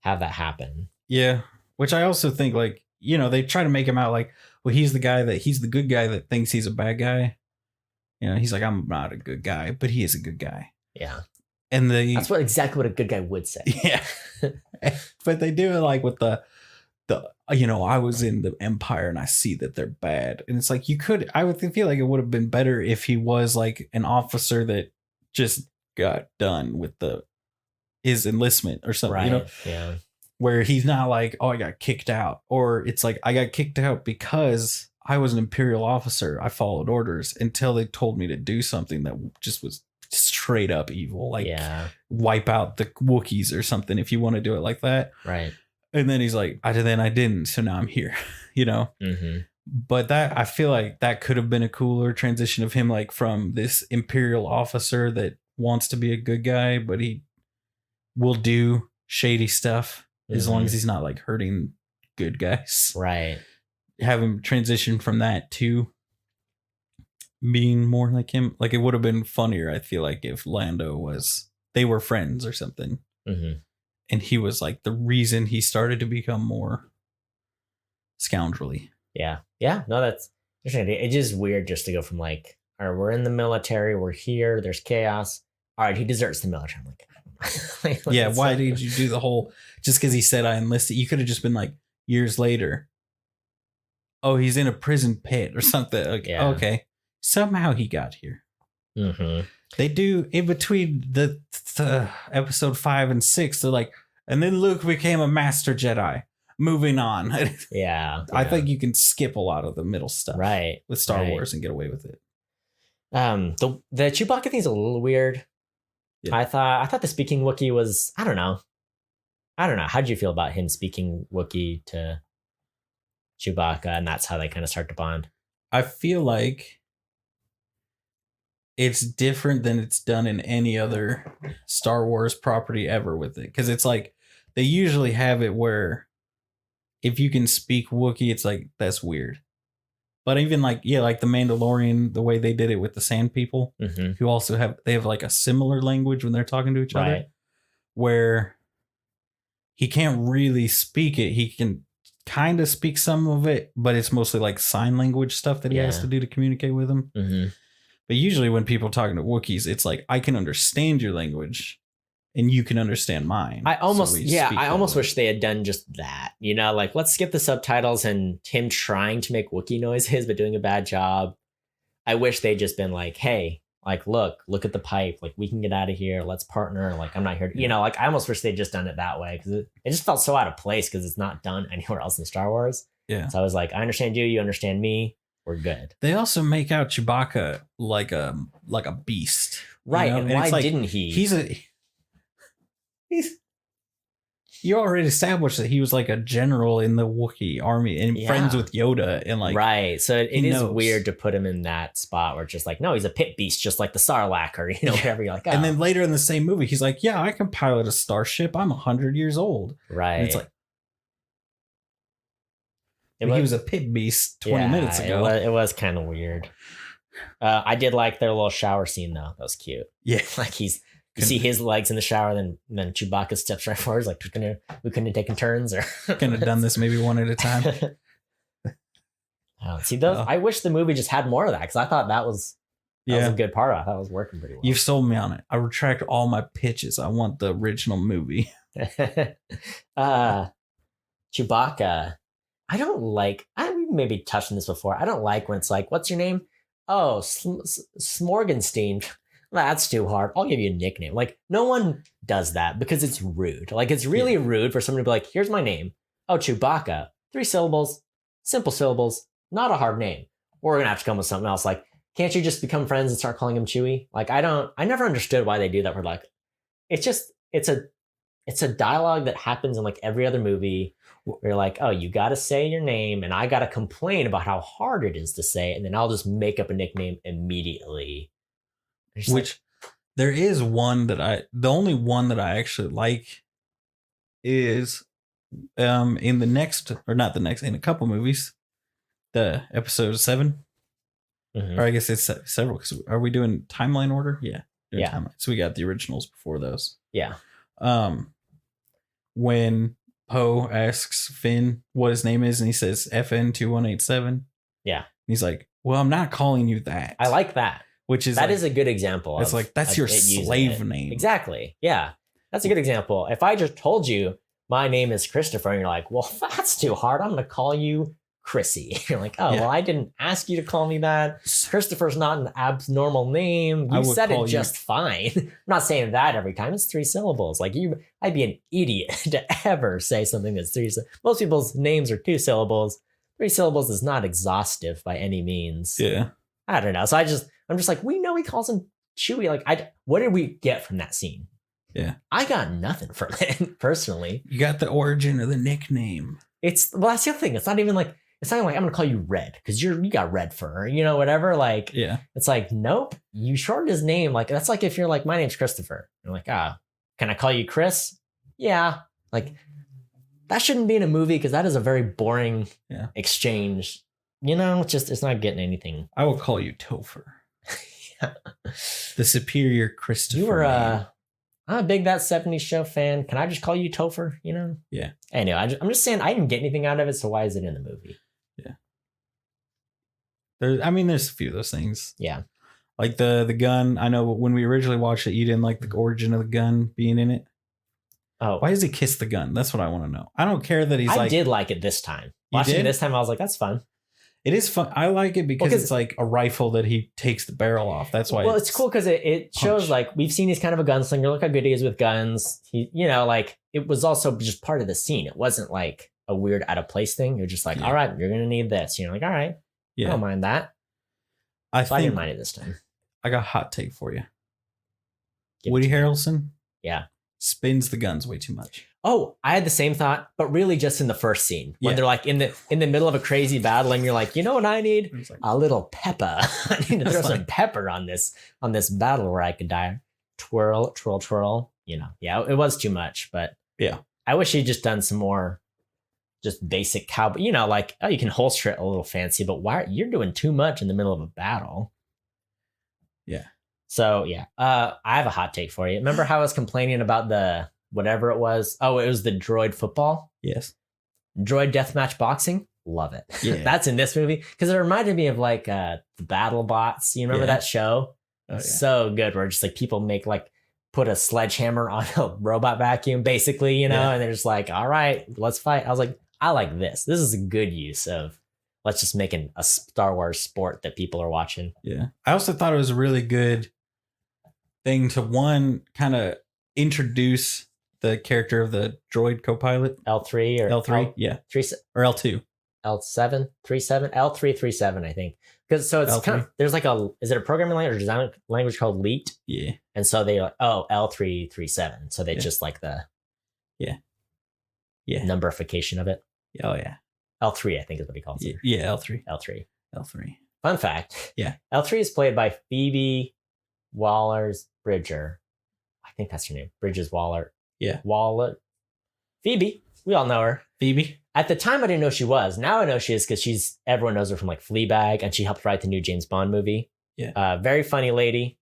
that happen. Yeah. Which I also think, like, they try to make him out like, well, he's the good guy that thinks he's a bad guy. He's like, I'm not a good guy, but he is a good guy. Yeah. And that's exactly what a good guy would say. Yeah. But they do it like with the I was in the Empire and I see that they're bad. And it's like, I would feel like it would have been better if he was like an officer that just got done with the his enlistment or something, Right. you know, Yeah. where he's not like, oh, I got kicked out, or it's like I got kicked out because I was an Imperial officer. I followed orders until they told me to do something that just was straight up evil, like Yeah. wipe out the Wookiees or something if you want to do it like that. Right. And then he's like, I didn't, so now I'm here, you know. Mm-hmm. But that, I feel like that could have been a cooler transition of him, like from this Imperial officer that wants to be a good guy, but he will do shady stuff as long as he's not like hurting good guys. Right. Have him transition from that to being more like him. Like it would have been funnier, I feel like, if they were friends or something. Mm-hmm. And he was like the reason he started to become more scoundrelly. Yeah. Yeah. No, that's interesting. It's just weird just to go from like, all right, we're in the military, we're here, there's chaos. All right, he deserts the military. I'm like, Yeah, why did you do the whole, just because he said I enlisted? You could have just been like years later, oh, he's in a prison pit or something. Like, Yeah. Okay. Somehow he got here. Mm-hmm. They do in between the episode 5 and 6. They're like, and then Luke became a master Jedi. Moving on. Yeah. I think you can skip a lot of the middle stuff, Right. with Star right. Wars and get away with it. The Chewbacca thing's a little weird. Yeah. I thought the speaking Wookiee was, I don't know. How'd you feel about him speaking Wookiee to Chewbacca, and that's how they kind of start to bond? I feel like it's different than it's done in any other Star Wars property ever with it. Because it's like they usually have it where if you can speak Wookiee, it's like, that's weird. But even like, yeah, like the Mandalorian, the way they did it with the Sand People, Mm-hmm. who also have like a similar language when they're talking to each other, Right. where he can't really speak it. He can kind of speak some of it, but it's mostly like sign language stuff that he has Yeah. to do to communicate with them. Mm-hmm. But usually when people are talking to Wookiees, it's like, I can understand your language and you can understand mine. I almost So we speak I that almost way. wish they had done just that. You know, like let's skip the subtitles and him trying to make Wookiee noises but doing a bad job. I wish they'd just been like, hey, like look at the pipe, like we can get out of here, let's partner, like I'm not here to, you know, like I almost wish they'd just done it that way, because it just felt so out of place because it's not done anywhere else in Star Wars. Yeah. So I was like, I understand you understand me, we're good. They also make out Chewbacca like a beast. Right. know? And And why it's like, didn't he? You already established that he was like a general in the Wookiee army and Yeah. friends with Yoda, and like, right. So it he is knows. weird to put him in that spot where it's just like, no, he's a pit beast, just like the Sarlacc, or, you know, Yeah. whatever. You're like, oh. And then later in the same movie, he's like, yeah, I can pilot a starship. I'm 100 years old. right. And it's like, It he was a pit beast 20 minutes ago. It was kind of weird. I did like their little shower scene though. That was cute. Yeah. Like you see his legs in the shower, then Chewbacca steps right forward. He's like, we couldn't have taken turns, or Couldn't have done this maybe one at a time. See those. Oh. I wish the movie just had more of that, because I thought that was Yeah. a good part of it. I thought it was working pretty well. You've sold me on it. I retract all my pitches. I want the original movie. Chewbacca. I don't like. I maybe touched on this before. I don't like when it's like, "What's your name?" Oh, Smorgenstein. That's too hard. I'll give you a nickname. Like, no one does that because it's rude. Like, it's really rude for someone to be like, "Here's my name. Oh, Chewbacca. 3 syllables, simple syllables, not a hard name." Or we're gonna have to come with something else. Like, can't you just become friends and start calling him Chewie? Like, I never understood why they do that. We're like, it's a dialogue that happens in like every other movie where you're like, oh, you got to say your name and I got to complain about how hard it is to say, and then I'll just make up a nickname immediately. Which there is one that the only one that I actually like is in the next, or not the next, in a couple movies, the episode 7, Mhm. or I guess it's several, because are we doing timeline order? Yeah. Doing Yeah. timeline. So we got the originals before those. Yeah. When Poe asks Finn what his name is and he says FN2187. Yeah. He's like, well, I'm not calling you that. I like that. Which is That like, is a good example. it's of- like, that's of your it using slave it. name. Exactly. Yeah. That's a good example. If I just told you my name is Christopher and you're like, well, that's too hard, I'm going to call you Chrissy. You're like, oh, Yeah. well, I didn't ask you to call me that. Christopher's not an abnormal name. I You would said call it you- just fine. I'm not saying that every time. It's 3 syllables. Like I'd be an idiot to ever say something that's 3 syllables. Most people's names are 2 syllables. 3 syllables is not exhaustive by any means. Yeah. I don't know. So I'm just like, we know he calls him Chewy. Like, what did we get from that scene? Yeah. I got nothing from it personally. You got the origin of the nickname. That's the other thing. It's not even like I'm gonna call you Red because you got red fur, whatever. Like, Yeah. it's like, nope, you shortened his name. Like, that's like if you're like, my name's Christopher. You're like, can I call you Chris? Yeah. Like, that shouldn't be in a movie because that is a very boring exchange. It's not getting anything. I will call you Topher. The superior Christopher. You were name. I'm a big That 70s Show fan. Can I just call you Topher? Yeah. Anyway, I'm just saying I didn't get anything out of it, so why is it in the movie? There's a few of those things. Yeah. Like the gun. I know when we originally watched it, you didn't like the origin of the gun being in it. Oh, Why does he kiss the gun? That's what I want to know. I don't care that he's I did like it this time. You Watching it did? this time, I was like, that's fun. It is fun. I like it because 'cause- it's like a rifle that he takes the barrel off. That's why. Well, it's cool because it shows punch. like we've seen he's kind of a gunslinger. Look how good he is with guns. He, like it was also just part of the scene. It wasn't like a weird out of place thing. You're just like, Yeah. all right, you're gonna need this. Like, all right, I Yeah. don't mind that. I So I think didn't mind it this time. I got a hot take for you. Give it Woody to me. Harrelson Yeah. spins the guns way too much. Oh, I had the same thought, but really just in the first scene when Yeah. they're like in the middle of a crazy battle, and you're like, you know what I need? It's like, A little pepper. I need to throw It's some like- pepper on this battle where I could die. Twirl, twirl, twirl. Yeah, it was too much, but Yeah. I wish he'd just done some more just basic cowboy, like, oh, you can holster it a little fancy, but why you're doing too much in the middle of a battle. Yeah. So yeah, I have a hot take for you. Remember how I was complaining about the whatever it was? Oh, it was the droid football. yes. Droid deathmatch boxing, love it. Yeah. That's in this movie because it reminded me of like the Battle Bots. You remember Yeah. that show? Oh, yeah. So good, where just like people make like put a sledgehammer on a robot vacuum, basically, Yeah. and they're just like, all right, let's fight. I was like, I like this. This is a good use of let's just make a Star Wars sport that people are watching. Yeah. I also thought it was a really good thing to kind of introduce the character of the droid co-pilot. L3 or L3. Yeah. L3 Or L2. L7 37 L337, I think. Because so it's L3. kind of there's like is it a programming language or design language called LEET? Yeah. And so they like, oh, L337. So they Yeah. just like the Yeah. numberification of it. Oh yeah. L3, I think is what he calls it. Yeah. L3. L3. L3. Fun fact. Yeah. L3 is played by Phoebe Wallers Bridger. I think that's her name. Bridges Waller. Yeah. Waller. Phoebe. We all know her. Phoebe. At the time, I didn't know she was. Now I know she is because everyone knows her from like Fleabag, and she helped write the new James Bond movie. Yeah. Very funny lady.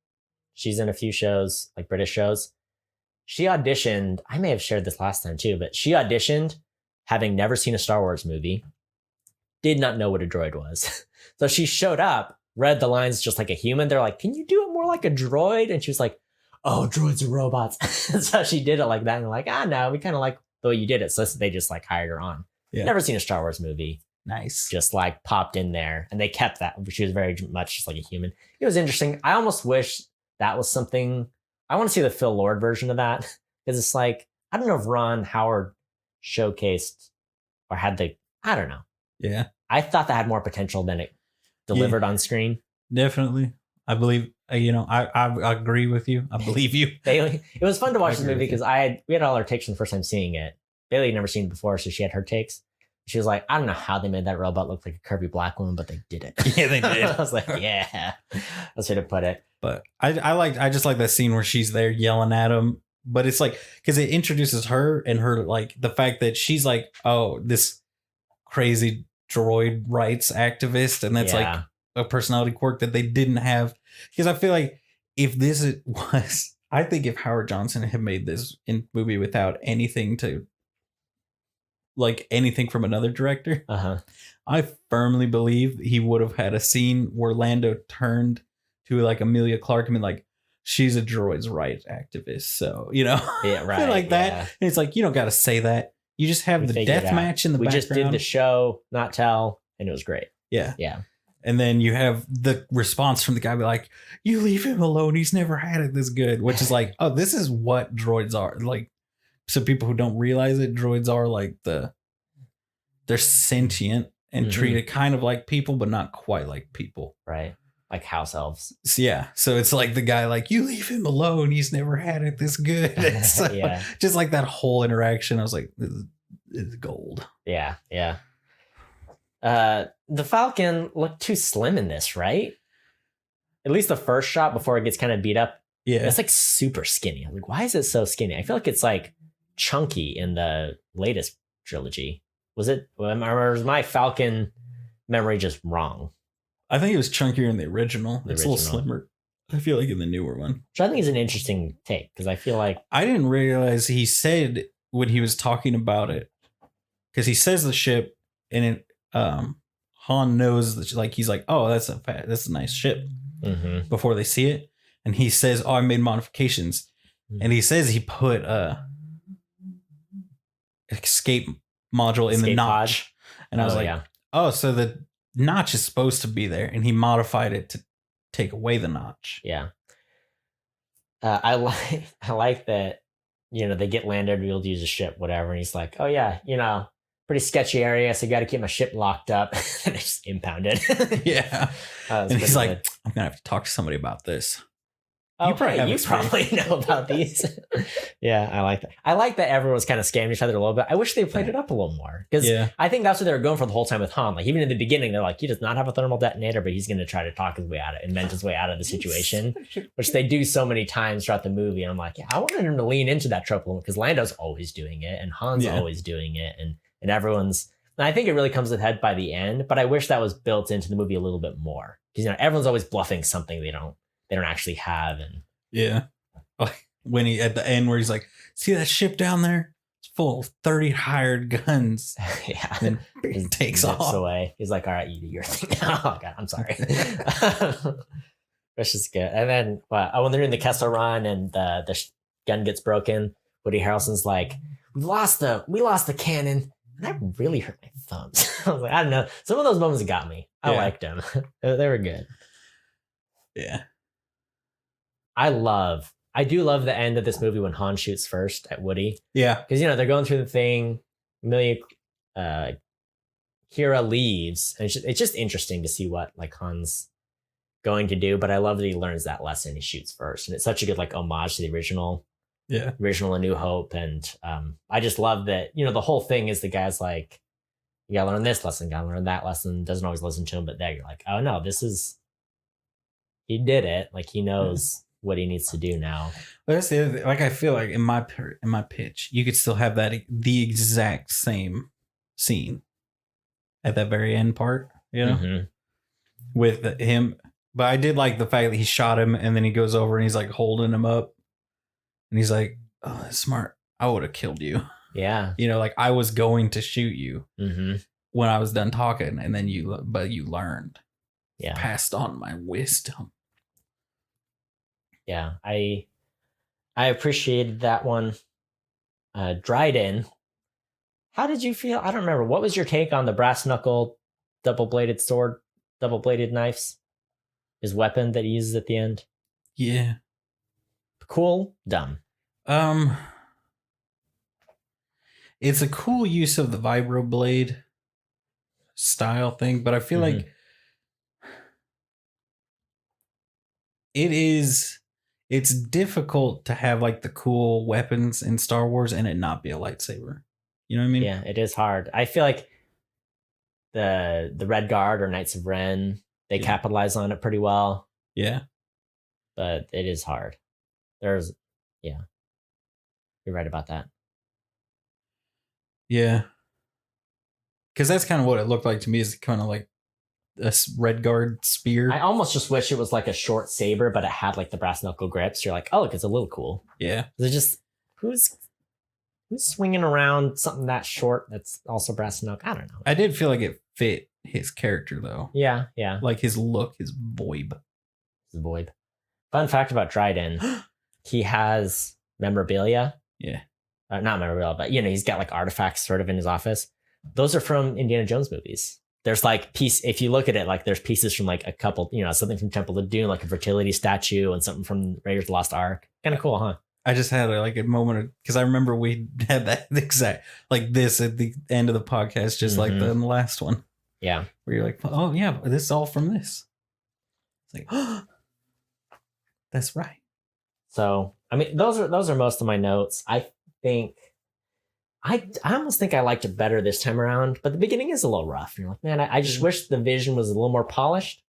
She's in a few shows, like British shows. She auditioned. I may have shared this last time too, but she auditioned having never seen a Star Wars movie, did not know what a droid was. So she showed up, read the lines just like a human. They're like, can you do it more like a droid? And she was like, oh, droids are robots. So she did it like that. And they're like, no, we kind of like the way you did it. So they just like hired her on. Yeah. Never seen a Star Wars movie. Nice. Just like popped in there. And they kept that. She was very much just like a human. It was interesting. I almost wish that was something. I want to see the Phil Lord version of that. Because it's like, I don't know if Ron Howard showcased or had I don't know. Yeah. I thought that had more potential than it delivered on screen. Definitely. I believe, I agree with you. I believe you. Bailey, it was fun to watch I this agree movie with you. because we had all our takes from the first time seeing it. Bailey had never seen it before, so she had her takes. She was like, I don't know how they made that robot look like a curvy black woman, but they did it. Yeah, they did. I was like, yeah, that's way to put it. But I just like that scene where she's there yelling at him. But it's like, because it introduces her and her, like the fact that she's like, oh, this crazy droid rights activist. And that's like a personality quirk that they didn't have. Because I feel like if I think if Howard Johnson had made this movie without anything from another director, I firmly believe he would have had a scene where Lando turned to like Emilia Clarke and been like, she's a droid's rights activist. So, yeah, right, like that. yeah. And it's like, you don't got to say that. You just have We the figured it death out. match in the We background. just did the show, not tell, and it was great. Yeah. Yeah. And then you have the response from the guy be like, you leave him alone. He's never had it this good, which is like, oh, this is what droids are. Like, so people who don't realize it, droids are like they're sentient and treated kind of like people, but not quite like people. Right. Like house elves. So, yeah. So it's like the guy like, you leave him alone. He's never had it this good. It's just like that whole interaction. I was like, this is gold. Yeah. Yeah. The Falcon looked too slim in this, right? At least the first shot before it gets kind of beat up. Yeah. It's like super skinny. I'm like, why is it so skinny? I feel like it's like chunky in the latest trilogy. Was it? Or was my Falcon memory just wrong? I think it was chunkier in the original. It's a little slimmer. I feel like in the newer one. Which I think is an interesting take because I feel like I didn't realize he said when he was talking about it, because he says the ship and it Han knows that, like, he's like, oh, that's a nice ship before they see it, and he says, oh, I made modifications, and he says he put escape module in the notch pod. And I was like, oh, so the notch is supposed to be there, and he modified it to take away the notch. Yeah. I like that, they get landed, to be able to use a ship, whatever, and he's like, oh yeah, pretty sketchy area, so you got to keep my ship locked up. And I just impounded. Yeah. And he's like, I'm gonna have to talk to somebody about this. Oh, you probably know about these. Yeah, I like that. I like that everyone's kind of scamming each other a little bit. I wish they played it up a little more, because I think that's what they were going for the whole time with Han. Like, even in the beginning, they're like, he does not have a thermal detonator, but he's going to try to talk his way out of it, invent his way out of the situation, which they do so many times throughout the movie. And I'm like, yeah, I wanted him to lean into that trope a little, because Lando's always doing it, and Han's always doing it, and everyone's. And I think it really comes to head by the end, but I wish that was built into the movie a little bit more, because everyone's always bluffing something they don't actually have. And yeah, like when he at the end where he's like, see that ship down there? It's full of 30 hired guns. Yeah, and then he takes off away. He's like, all right, you do your thing. Oh god, I'm sorry. Which is good. And then when they're in the Kessel Run and the gun gets broken, Woody Harrelson's like, we lost the cannon. And that really hurt my thumbs. I was like, I don't know. Some of those moments got me. I liked them. They were good. Yeah. I do love the end of this movie when Han shoots first at Woody. Yeah. Because, they're going through the thing. Kira leaves. And it's just interesting to see what, like, Han's going to do. But I love that he learns that lesson. He shoots first. And it's such a good, like, homage to the original. Yeah. Original A New Hope. And I just love that, the whole thing is the guy's like, you gotta learn this lesson, gotta learn that lesson. Doesn't always listen to him, but there you're like, oh no, he did it. Like, he knows what he needs to do now. But that's the other thing. Like, I feel like in my pitch, you could still have the exact same scene at that very end part, with him. But I did like the fact that he shot him and then he goes over and he's like holding him up. And he's like, oh, that's smart. I would have killed you. Yeah. Like, I was going to shoot you when I was done talking. And then you learned. Yeah. Passed on my wisdom. Yeah. I appreciated that one. Dryden. How did you feel? I don't remember. What was your take on the brass knuckle, double-bladed sword, double-bladed knives? His weapon that he uses at the end? Yeah. Cool, dumb. It's a cool use of the vibroblade style thing, but I feel like it's difficult to have like the cool weapons in Star Wars and it not be a lightsaber. You know what I mean? Yeah, it is hard. I feel like the Red Guard or Knights of Ren, they capitalize on it pretty well. Yeah. But it is hard. You're right about that. Yeah. Because that's kind of what it looked like to me, is kind of like a Red Guard spear. I almost just wish it was like a short saber, but it had like the brass knuckle grips. You're like, oh, look, it's a little cool. Yeah. It's just, who's swinging around something that short that's also brass knuckle? I don't know. I did feel like it fit his character, though. Yeah, yeah. Like his look, his voib. Fun fact about Dryden. He has memorabilia. Yeah. Not memorabilia, but he's got like artifacts sort of in his office. Those are from Indiana Jones movies. there's like if you look at it, like there's pieces from like a couple, something from Temple of Doom, like a fertility statue, and something from Raiders of the Lost Ark. Kind of cool, huh? I just had like a moment because I remember we had that exact like this at the end of the podcast, just like the last one. Yeah. Where you're like, oh yeah, this is all from this. It's like, oh, that's right. So, I mean, those are most of my notes. I think I almost think I liked it better this time around, but the beginning is a little rough. You're like, man, I just wish the vision was a little more polished,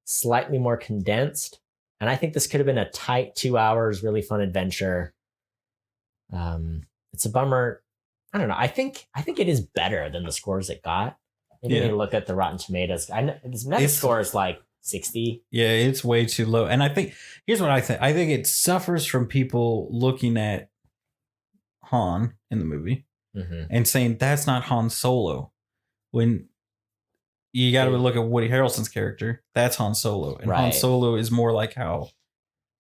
slightly more condensed. And I think this could have been a tight 2 hours, really fun adventure. It's a bummer. I don't know. I think it is better than the scores it got. Maybe you look at the Rotten Tomatoes. I know this Meta score is like 60. Yeah, it's way too low. And I think here's what I think. I think it suffers from people looking at Han in the movie and saying that's not Han Solo. When you got to look at Woody Harrelson's character, that's Han Solo, and Han Solo is more like how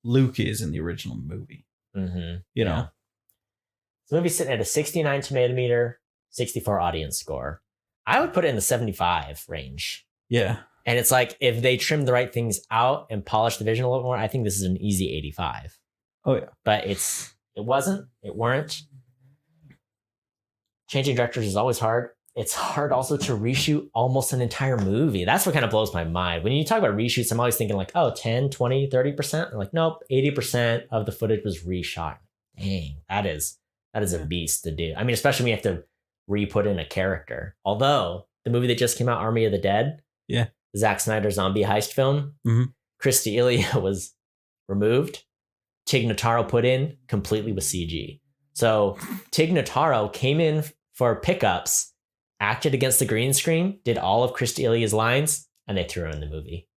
Luke is in the original movie. You know, the movie's sitting at a 69 tomato meter, 64 audience score. I would put it in the 75 range. Yeah. And it's like, if they trim the right things out and polish the vision a little more, I think this is an easy 85. Oh yeah. But it weren't. Changing directors is always hard. It's hard also to reshoot almost an entire movie. That's what kind of blows my mind. When you talk about reshoots, I'm always thinking like, oh, 10, 20, 30%. I'm like, nope, 80% of the footage was reshot. Dang, that is a beast to do. I mean, especially when you have to re-put in a character. Although the movie that just came out, Army of the Dead, Zack Snyder zombie heist film, Chris D'Elia was removed. Tig Notaro put in completely with CG. So Tig Notaro came in for pickups, acted against the green screen, did all of Chris D'Elia's lines, and they threw her in the movie.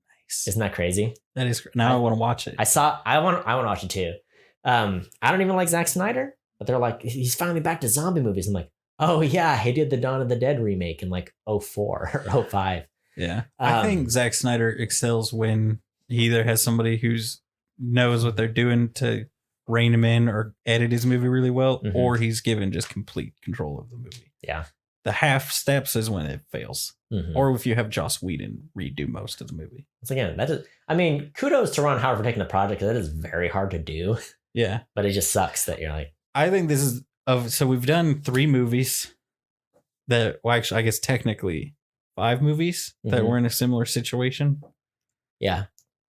Nice. Isn't that crazy? That is. Now I want to watch it. I want to watch it too. I don't even like Zack Snyder, but they're like, he's finally back to zombie movies. I'm like, oh yeah, he did the Dawn of the Dead remake in like 04 or 05. Yeah. I think Zack Snyder excels when he either has somebody who's knows what they're doing to rein him in or edit his movie really well, or he's given just complete control of the movie. Yeah. The half steps is when it fails. Or if you have Joss Whedon redo most of the movie. Once again, kudos to Ron Howard for taking the project, because that is very hard to do. Yeah. But it just sucks that you're like, I think this is so we've done 3 movies that, well, actually, I guess technically 5 movies that were in a similar situation. Yeah.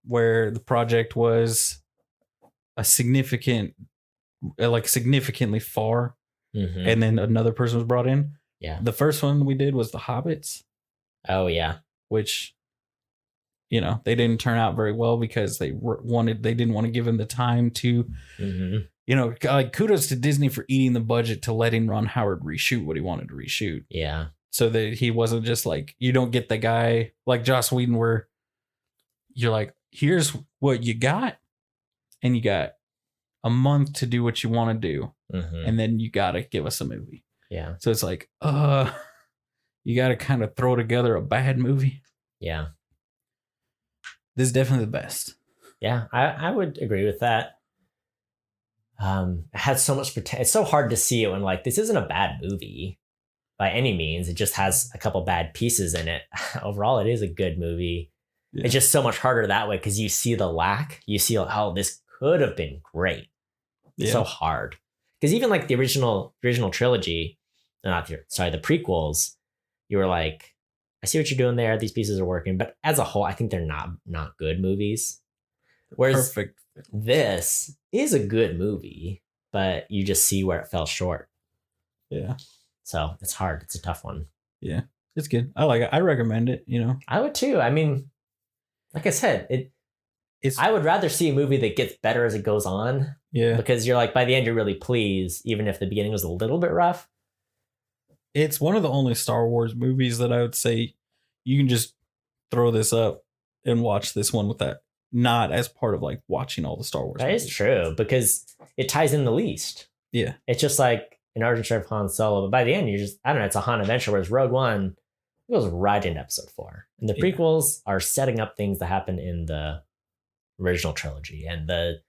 Where the project was a significantly far, and then another person was brought in. Yeah. The first one we did was The Hobbits. Oh yeah. Which, they didn't turn out very well because they didn't want to give him the time to, like, kudos to Disney for eating the budget to letting Ron Howard reshoot what he wanted to reshoot. Yeah. So that he wasn't just like, you don't get the guy like Joss Whedon where you're like, here's what you got, and you got a month to do what you want to do, and then you got to give us a movie. Yeah. So it's like, you got to kind of throw together a bad movie. Yeah. This is definitely the best. Yeah, I would agree with that. It has so much potential. It's so hard to see it when, like, this isn't a bad movie by any means. It just has a couple bad pieces in it. Overall, it is a good movie. Yeah. It's just so much harder that way because you see the lack. You see, oh, this could have been great. It's so hard. Because even like the original trilogy, the prequels, you were like, I see what you're doing there. These pieces are working. But as a whole, I think they're not good movies. Whereas Perfect. This is a good movie, but you just see where it fell short. Yeah. So it's hard. It's a tough one. Yeah. It's good. I like it. I recommend it, I would too. I mean, like I said, I would rather see a movie that gets better as it goes on. Yeah. Because you're like, by the end, you're really pleased, even if the beginning was a little bit rough. It's one of the only Star Wars movies that I would say you can just throw this up and watch this one with that, not as part of like watching all the Star Wars movies. Is true, because it ties in the least. Yeah. It's just like an origin story of Han Solo, but by the end, you're just, I don't know, it's a Han adventure, whereas Rogue One goes right into episode 4. And the prequels are setting up things that happen in the original trilogy. And the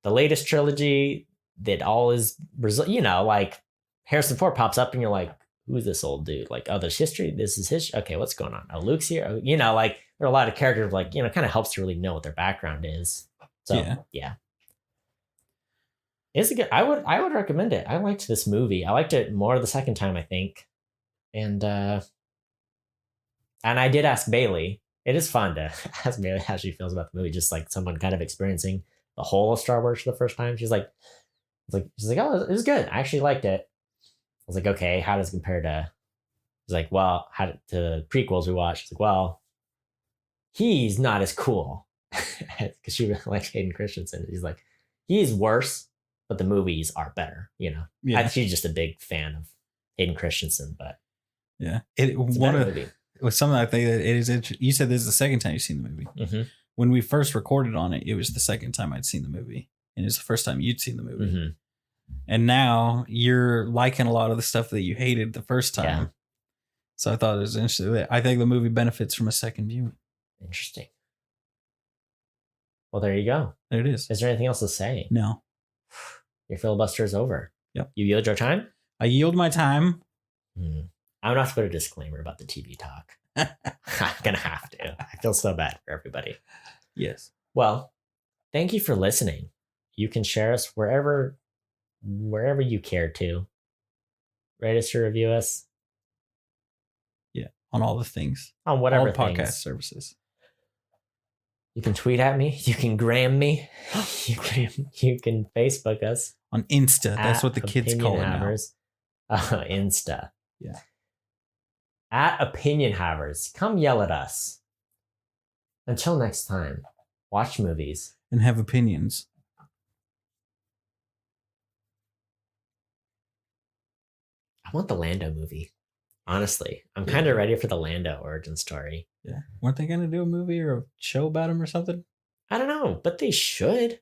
latest trilogy, that all is, like Harrison Ford pops up and you're like, who's this old dude? Like, oh, there's history. This is his. Okay, what's going on? Oh, Luke's here. Oh, you know, like there are a lot of characters. Like, you know, kind of helps to really know what their background is. So yeah. It's a good. I would recommend it. I liked this movie. I liked it more the second time, I think, and I did ask Bailey. It is fun to ask Bailey how she feels about the movie. Just like someone kind of experiencing the whole of Star Wars for the first time. She's like, oh, it was good. I actually liked it. I was like, okay, how does it compare to? She's like, well, how to the prequels we watched? She's like, well, he's not as cool because she really likes Hayden Christensen. He's like, he's worse, but the movies are better. You know, she's just a big fan of Hayden Christensen, but yeah, it was something I think that it is. You said this is the second time you've seen the movie. Mm-hmm. When we first recorded on it, it was the second time I'd seen the movie, and it was the first time you'd seen the movie. Mm-hmm. And now you're liking a lot of the stuff that you hated the first time. Yeah. So I thought it was interesting. I think the movie benefits from a second viewing. Interesting. Well, there you go. There it is. Is there anything else to say? No. Your filibuster is over. Yep. You yield your time? I yield my time. I'm going to have to put a disclaimer about the TV talk. I'm going to have to. I feel so bad for everybody. Yes. Well, thank you for listening. You can share us wherever you care to. Rate us or review us. Yeah, on all the things. On whatever all podcast services. You can tweet at me. You can gram me. You can Facebook us. On Insta. That's what the kids call it now. Insta. Yeah. At Opinion Havers. Come yell at us. Until next time, watch movies. And have opinions. I want the Lando movie. Honestly, I'm kind of ready for the Lando origin story. Yeah. Weren't they going to do a movie or a show about him or something? I don't know, but they should.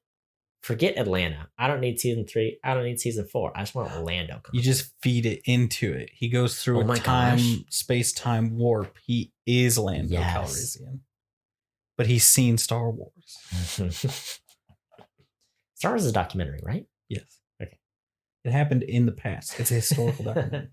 Forget Atlanta. I don't need season 3. I don't need season 4. I just want Lando. You just feed it into it. He goes through a space-time warp. He is Lando Calrissian. But he's seen Star Wars. Star Wars is a documentary, right? Yes. Okay. It happened in the past. It's a historical documentary.